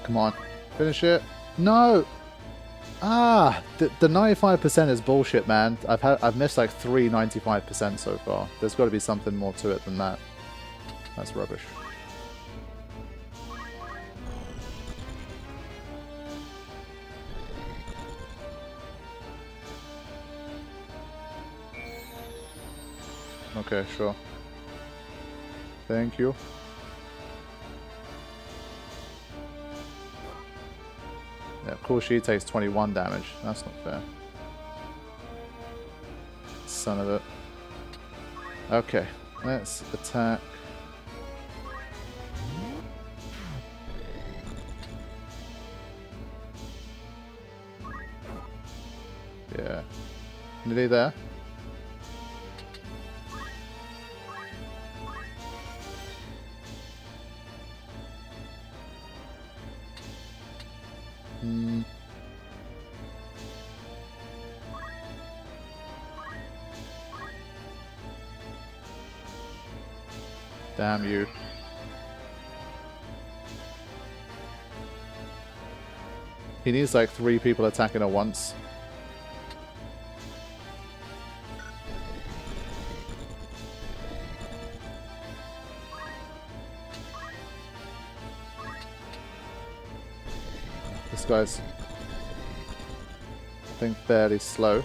Come on. Finish it. No! Ah! The 95% is bullshit, man. I've missed like 3 95% so far. There's got to be something more to it than that. That's rubbish. Okay, sure. Thank you. Yeah, of course she takes 21 damage. That's not fair. Son of it. Okay, let's attack. Yeah. Nearly there. Damn you. He needs like 3 people attacking at once. This guy's, I think, fairly slow.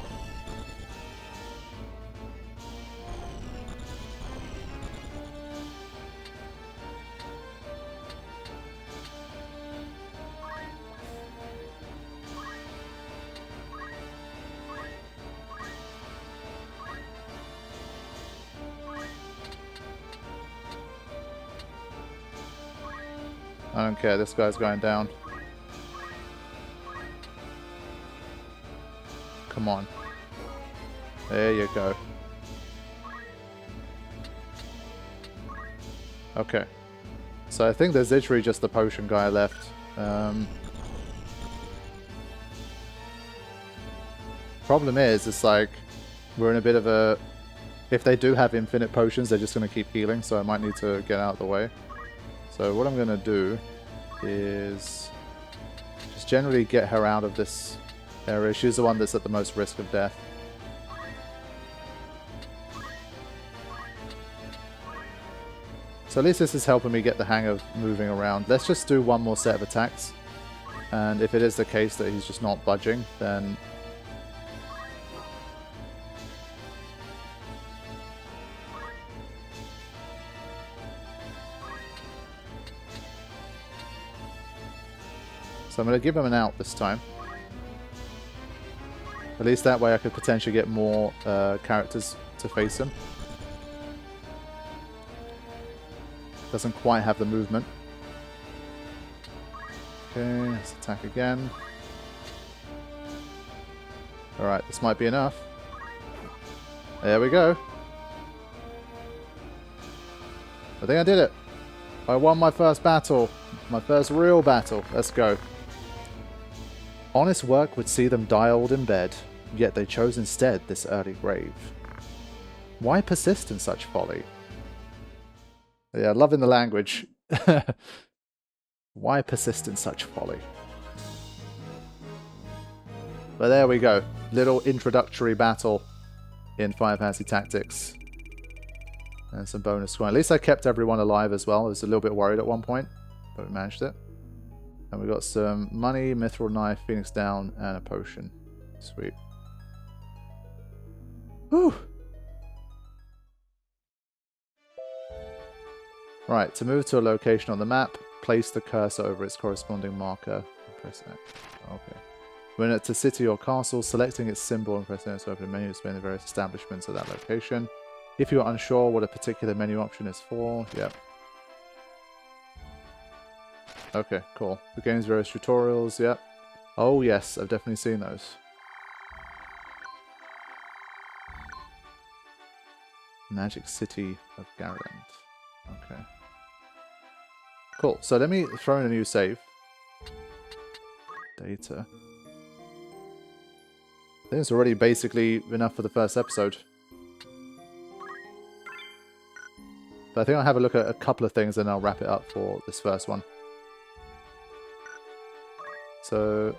I don't care, this guy's going down. Come on. There you go. Okay. So I think there's literally just the potion guy left. Problem is, it's like, we're in a bit of a... If they do have infinite potions, they're just going to keep healing, so I might need to get out of the way. So what I'm going to do is just generally get her out of this area. She's the one that's at the most risk of death. So at least this is helping me get the hang of moving around. Let's just do one more set of attacks. And if it is the case that he's just not budging, then... So I'm going to give him an out this time. At least that way I could potentially get more characters to face him. Doesn't quite have the movement. Okay, let's attack again. Alright, this might be enough. There we go. I think I did it. I won my first battle. My first real battle. Let's go. Honest work would see them die old in bed, yet they chose instead this early grave. Why persist in such folly? Yeah, loving the language. Why persist in such folly? But there we go. Little introductory battle in Final Fantasy Tactics. And some bonus score. At least I kept everyone alive as well. I was a little bit worried at one point, but we managed it. And we got some money, mithril knife, phoenix down, and a potion. Sweet. Whew. Right, to move to a location on the map, place the cursor over its corresponding marker. Press X. Okay. When it's a city or castle, selecting its symbol and pressing X to open a menu to display the various establishments of that location. If you're unsure what a particular menu option is for, yep. Okay, cool. The game's various tutorials, yep. Oh yes, I've definitely seen those. Magic City of Garand. Okay. Cool, so let me throw in a new save. Data. I think it's already basically enough for the first episode. But I think I'll have a look at a couple of things and I'll wrap it up for this first one. So,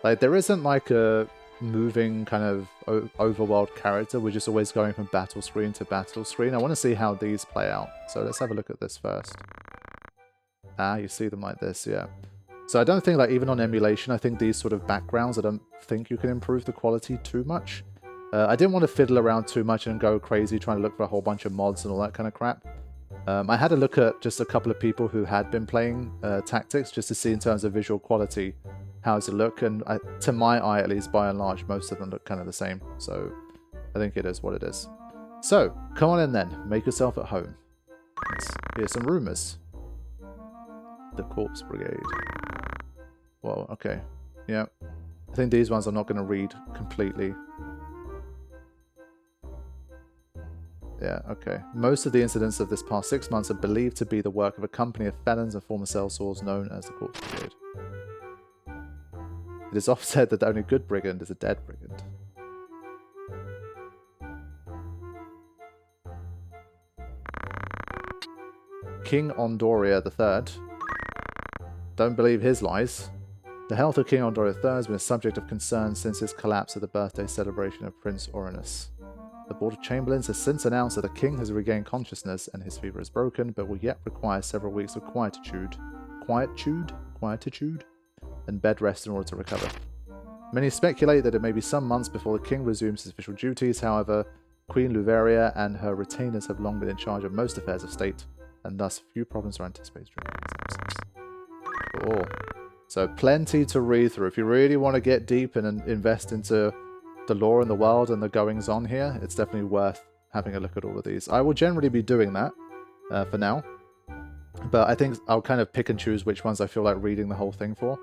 like, there isn't like a moving kind of overworld character. We're just always going from battle screen to battle screen. I want to see how these play out. So let's have a look at this first. Ah, you see them like this, yeah. So I don't think, like, even on emulation, I think these sort of backgrounds, I don't think you can improve the quality too much. I didn't want to fiddle around too much and go crazy trying to look for a whole bunch of mods and all that kind of crap. I had a look at just a couple of people who had been playing Tactics just to see in terms of visual quality how does it look, and to my eye at least, by and large, most of them look kind of the same. So I think it is what it is. So come on in then, make yourself at home. Let's hear some rumours. The Corpse Brigade. Well, okay. Yeah. I think these ones I'm not going to read completely. Yeah, okay. Most of the incidents of this past 6 months are believed to be the work of a company of felons and former sellswords known as the Corpse Brigade. It is often said that the only good brigand is a dead brigand. King Ondoria III. Don't believe his lies. The health of King Ondoria III has been a subject of concern since his collapse at the birthday celebration of Prince Orinus. The Board of Chamberlains has since announced that the king has regained consciousness and his fever is broken, but will yet require several weeks of quietude, and bed rest in order to recover. Many speculate that it may be some months before the king resumes his official duties. However, Queen Luveria and her retainers have long been in charge of most affairs of state, and thus few problems are anticipated during his absence. Cool. So plenty to read through. If you really want to get deep and invest into the lore and the world and the goings on here, it's definitely worth having a look at all of these. I will generally be doing that for now, but I think I'll kind of pick and choose which ones I feel like reading the whole thing for,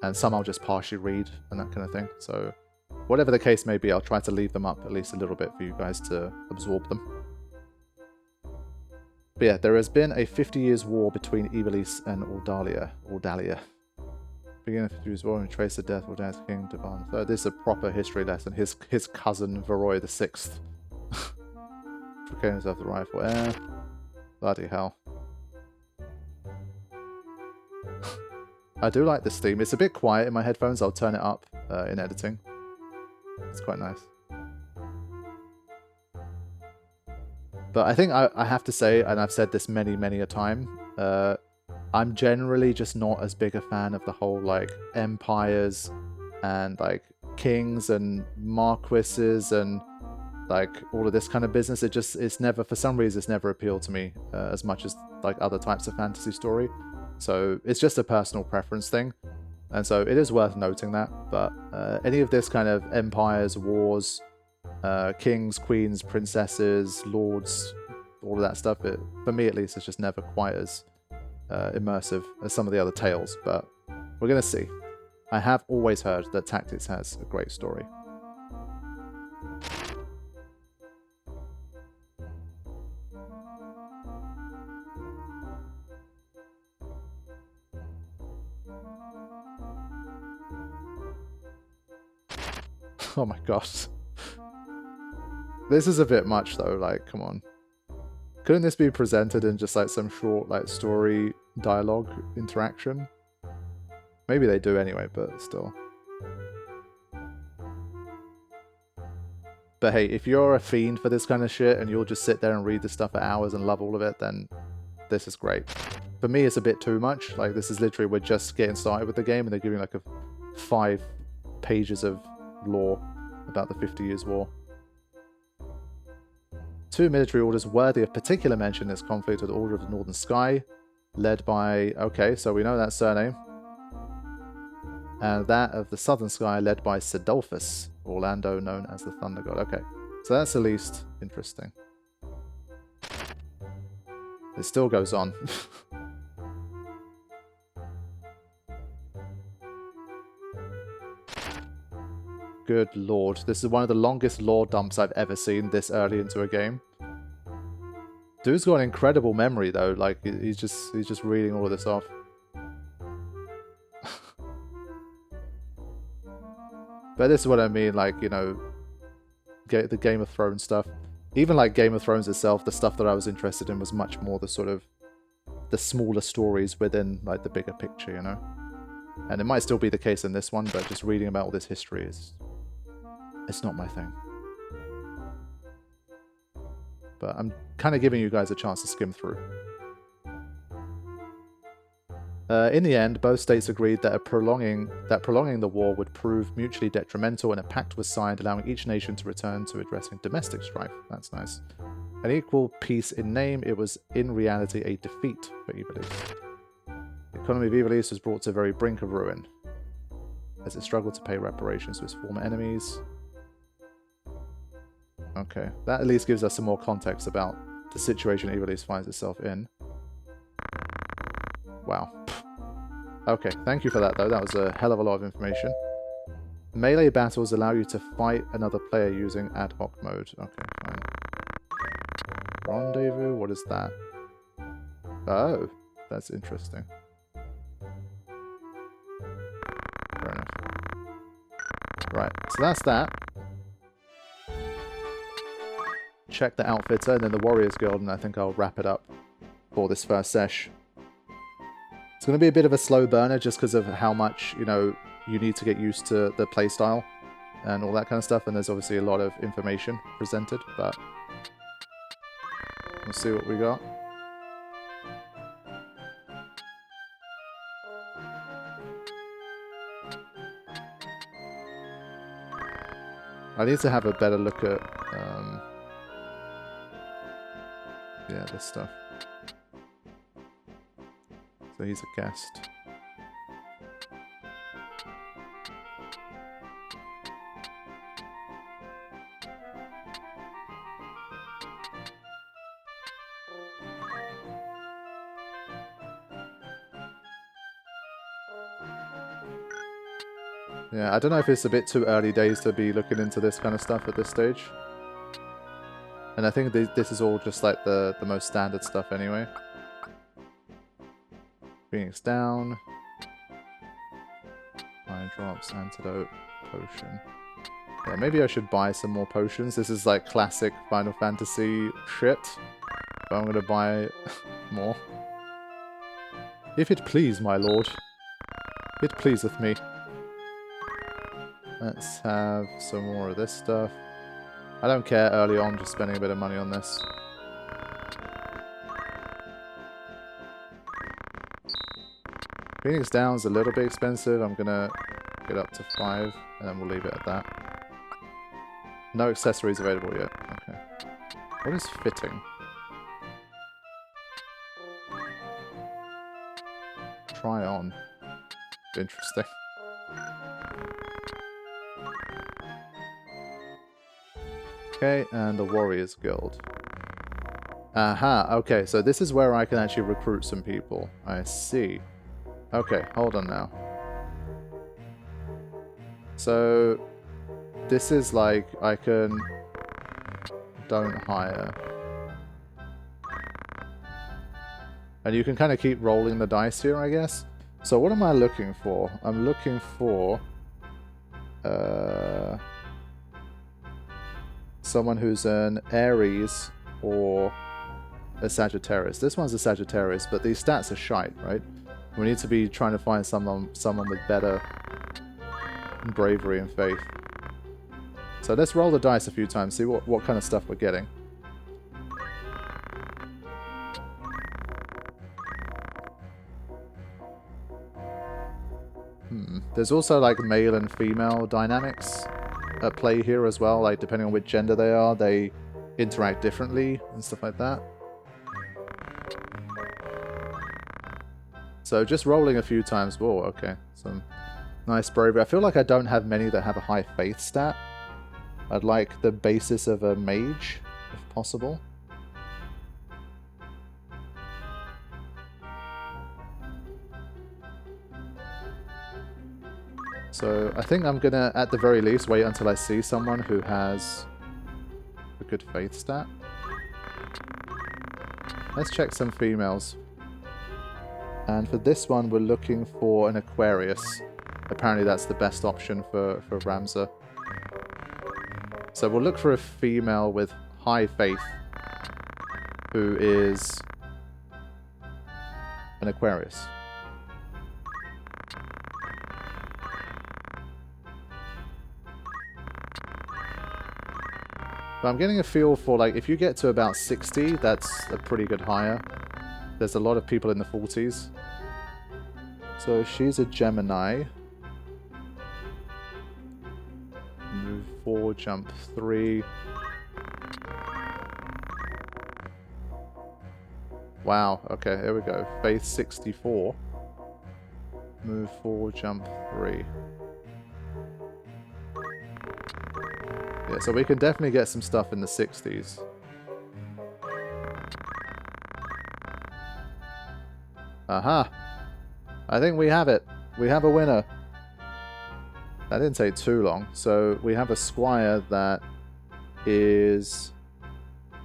and some I'll just partially read and that kind of thing. So whatever the case may be, I'll try to leave them up at least a little bit for you guys to absorb them. But yeah, there has been a 50 years war between Ivalice and Ordalia. Beginning of 50 years war and trace the death of Ordalia's king Devan III. This is a proper history lesson. His cousin Varroy VI. Proclaimed himself the rightful heir. Bloody hell. I do like this theme. It's a bit quiet in my headphones. I'll turn it up in editing. It's quite nice. But I think I have to say, and I've said this many a time, I'm generally just not as big a fan of the whole, like, empires and, like, kings and marquises and, like, all of this kind of business. It's never, for some reason, it's never appealed to me as much as, like, other types of fantasy story. So it's just a personal preference thing. And so it is worth noting that. But any of this kind of empires, wars, kings, queens, princesses, lords, all of that stuff, for me at least, it's just never quite as immersive as some of the other tales, but we're going to see. I have always heard that Tactics has a great story. Oh my gosh. This is a bit much though, like, come on. Couldn't this be presented in just like some short, like, story dialogue interaction? Maybe they do anyway, but still. But hey, if you're a fiend for this kind of shit and you'll just sit there and read this stuff for hours and love all of it, then this is great. For me, it's a bit too much. Like, this is literally, we're just getting started with the game and they're giving like 5 pages of lore about the 50 Years' War. Two military orders worthy of particular mention in this conflict are the Order of the Northern Sky, led by... Okay, so we know that surname. And that of the Southern Sky, led by Sidolphus, Orlando, known as the Thunder God. Okay, so that's at least interesting. It still goes on. Good lord. This is one of the longest lore dumps I've ever seen this early into a game. Dude's got an incredible memory though, like he's just reading all of this off. But this is what I mean, like, you know, the Game of Thrones stuff. Even like Game of Thrones itself, the stuff that I was interested in was much more the sort of the smaller stories within like the bigger picture, you know? And it might still be the case in this one, but just reading about all this history is... it's not my thing. But I'm kind of giving you guys a chance to skim through. In the end, both states agreed that prolonging the war would prove mutually detrimental, and a pact was signed allowing each nation to return to addressing domestic strife. That's nice. An equal peace in name, it was in reality a defeat for Ivalice. The economy of Ivalice was brought to the very brink of ruin, as it struggled to pay reparations to its former enemies. Okay, that at least gives us some more context about the situation Ivalice finds itself in. Wow. Okay, thank you for that though, that was a hell of a lot of information. Melee battles allow you to fight another player using ad hoc mode. Okay, fine. Rendezvous, what is that? Oh, that's interesting. Fair enough. Right, so that's that. Check the Outfitter and then the Warriors Guild, and I think I'll wrap it up for this first sesh. It's going to be a bit of a slow burner just because of how much, you know, you need to get used to the playstyle and all that kind of stuff, and there's obviously a lot of information presented, but we'll see what we got. I need to have a better look at yeah, this stuff. So he's a guest. Yeah, I don't know if it's a bit too early days to be looking into this kind of stuff at this stage. And I think this is all just like the most standard stuff anyway. Phoenix down. Eye drops, antidote, potion. Yeah, maybe I should buy some more potions. This is like classic Final Fantasy shit. But I'm gonna buy more. If it please, my lord. It pleaseth me. Let's have some more of this stuff. I don't care early on, just spending a bit of money on this. Phoenix down is a little bit expensive. I'm gonna get up to 5, and then we'll leave it at that. No accessories available yet. Okay. What is fitting? Try on. Interesting. Okay, and the Warriors Guild. Aha, okay, so this is where I can actually recruit some people. I see. Okay, hold on now. So, this is like, I can... don't hire. And you can kind of keep rolling the dice here, I guess. So what am I looking for? I'm looking for... someone who's an Aries or a Sagittarius. This one's a Sagittarius, but these stats are shite, right? We need to be trying to find someone with better bravery and faith. So let's roll the dice a few times, see what kind of stuff we're getting. There's also like male and female dynamics at play here as well, like depending on which gender they are, they interact differently and stuff like that. So just rolling a few times. Whoa, okay. Some nice bravery. I feel like I don't have many that have a high faith stat. I'd like the basis of a mage, if possible. So I think I'm gonna, at the very least, wait until I see someone who has a good faith stat. Let's check some females. And for this one, we're looking for an Aquarius. Apparently that's the best option for Ramza. So we'll look for a female with high faith who is an Aquarius. But I'm getting a feel for, like, if you get to about 60, that's a pretty good hire. There's a lot of people in the 40s. So she's a Gemini. Move 4, jump 3. Wow, okay, here we go. Faith 64. Move 4, jump 3. Yeah, so we can definitely get some stuff in the 60s. Aha! I think we have it. We have a winner. That didn't take too long. So we have a squire that is...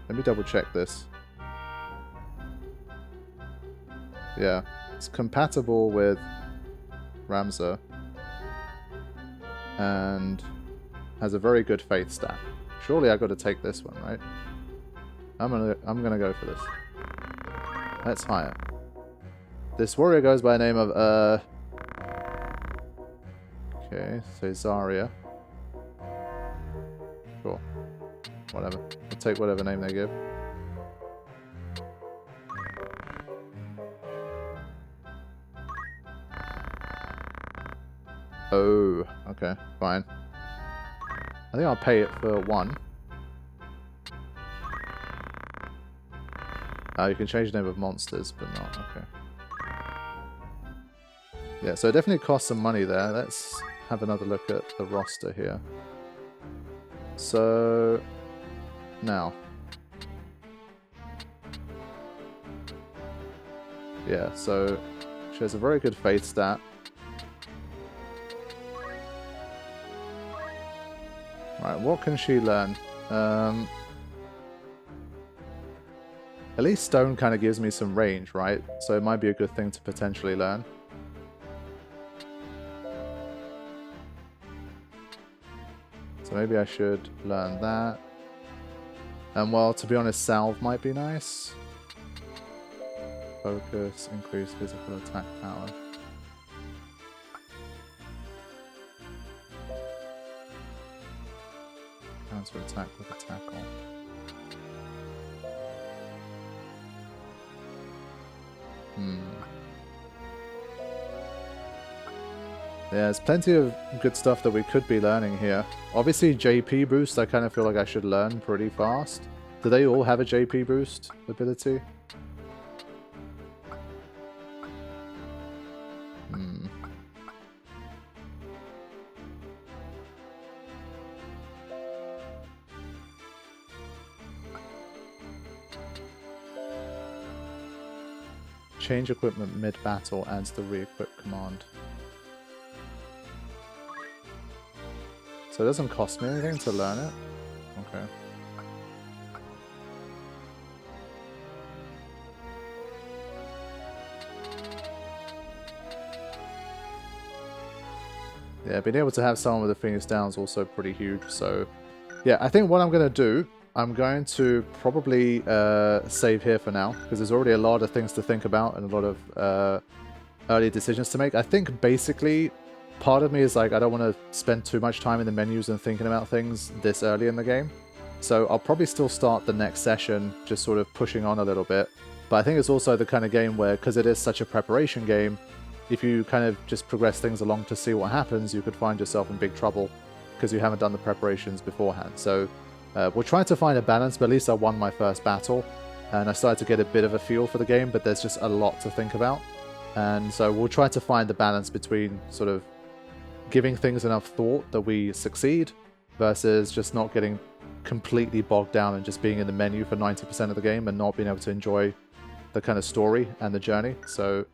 Let me double check this. Yeah, it's compatible with Ramza. And has a very good faith stat. Surely I got to take this one, right? I'm gonna go for this. Let's hire. This warrior goes by the name of okay, so Zarya. Sure. Whatever. I'll take whatever name they give. Oh, okay, fine. I think I'll pay it for 1. You can change the name of monsters, but not, okay. Yeah, so it definitely costs some money there. Let's have another look at the roster here. So, now. Yeah, so she has a very good faith stat. Right, what can she learn? At least stone kind of gives me some range, right? So it might be a good thing to potentially learn. So maybe I should learn that. And well, to be honest, salve might be nice. Focus, increase physical attack power. Counter attack with a tackle. Yeah, there's plenty of good stuff that we could be learning here. Obviously, JP boost, I kind of feel like I should learn pretty fast. Do they all have a JP boost ability? Change equipment mid-battle adds the re-equip command. So it doesn't cost me anything to learn it? Okay. Yeah, being able to have someone with a Phoenix down is also pretty huge, so... Yeah, I think what I'm going to do, I'm going to probably save here for now, because there's already a lot of things to think about and a lot of early decisions to make. I think basically, part of me is like, I don't want to spend too much time in the menus and thinking about things this early in the game. So I'll probably still start the next session, just sort of pushing on a little bit. But I think it's also the kind of game where, because it is such a preparation game, if you kind of just progress things along to see what happens, you could find yourself in big trouble because you haven't done the preparations beforehand. So We're trying to find a balance, but at least I won my first battle, and I started to get a bit of a feel for the game, but there's just a lot to think about. And so we'll try to find the balance between sort of giving things enough thought that we succeed versus just not getting completely bogged down and just being in the menu for 90% of the game and not being able to enjoy the kind of story and the journey. So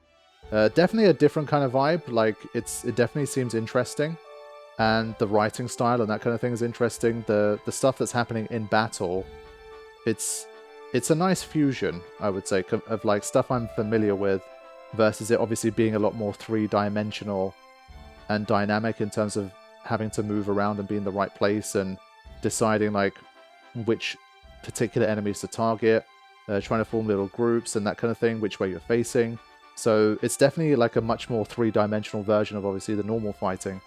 definitely a different kind of vibe. Like it definitely seems interesting, and the writing style and that kind of thing is interesting. The stuff that's happening in battle, it's a nice fusion, I would say, of like stuff I'm familiar with versus it obviously being a lot more three-dimensional and dynamic in terms of having to move around and be in the right place and deciding like which particular enemies to target, trying to form little groups and that kind of thing, which way you're facing. So it's definitely like a much more three-dimensional version of obviously the normal fighting,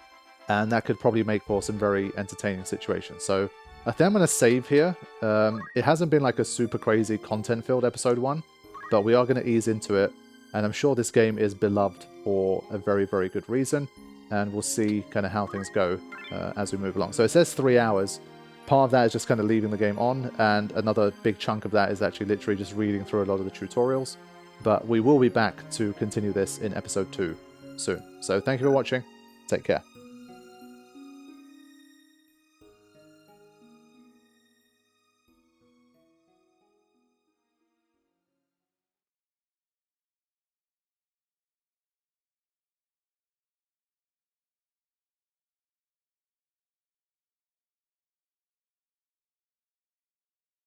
and that could probably make for some very entertaining situations. So I think I'm going to save here. It hasn't been like a super crazy content-filled episode 1, but we are going to ease into it, and I'm sure this game is beloved for a very, very good reason, and we'll see kind of how things go as we move along. So it says 3 hours. Part of that is just kind of leaving the game on, and another big chunk of that is actually literally just reading through a lot of the tutorials. But we will be back to continue this in episode 2 soon. So thank you for watching. Take care.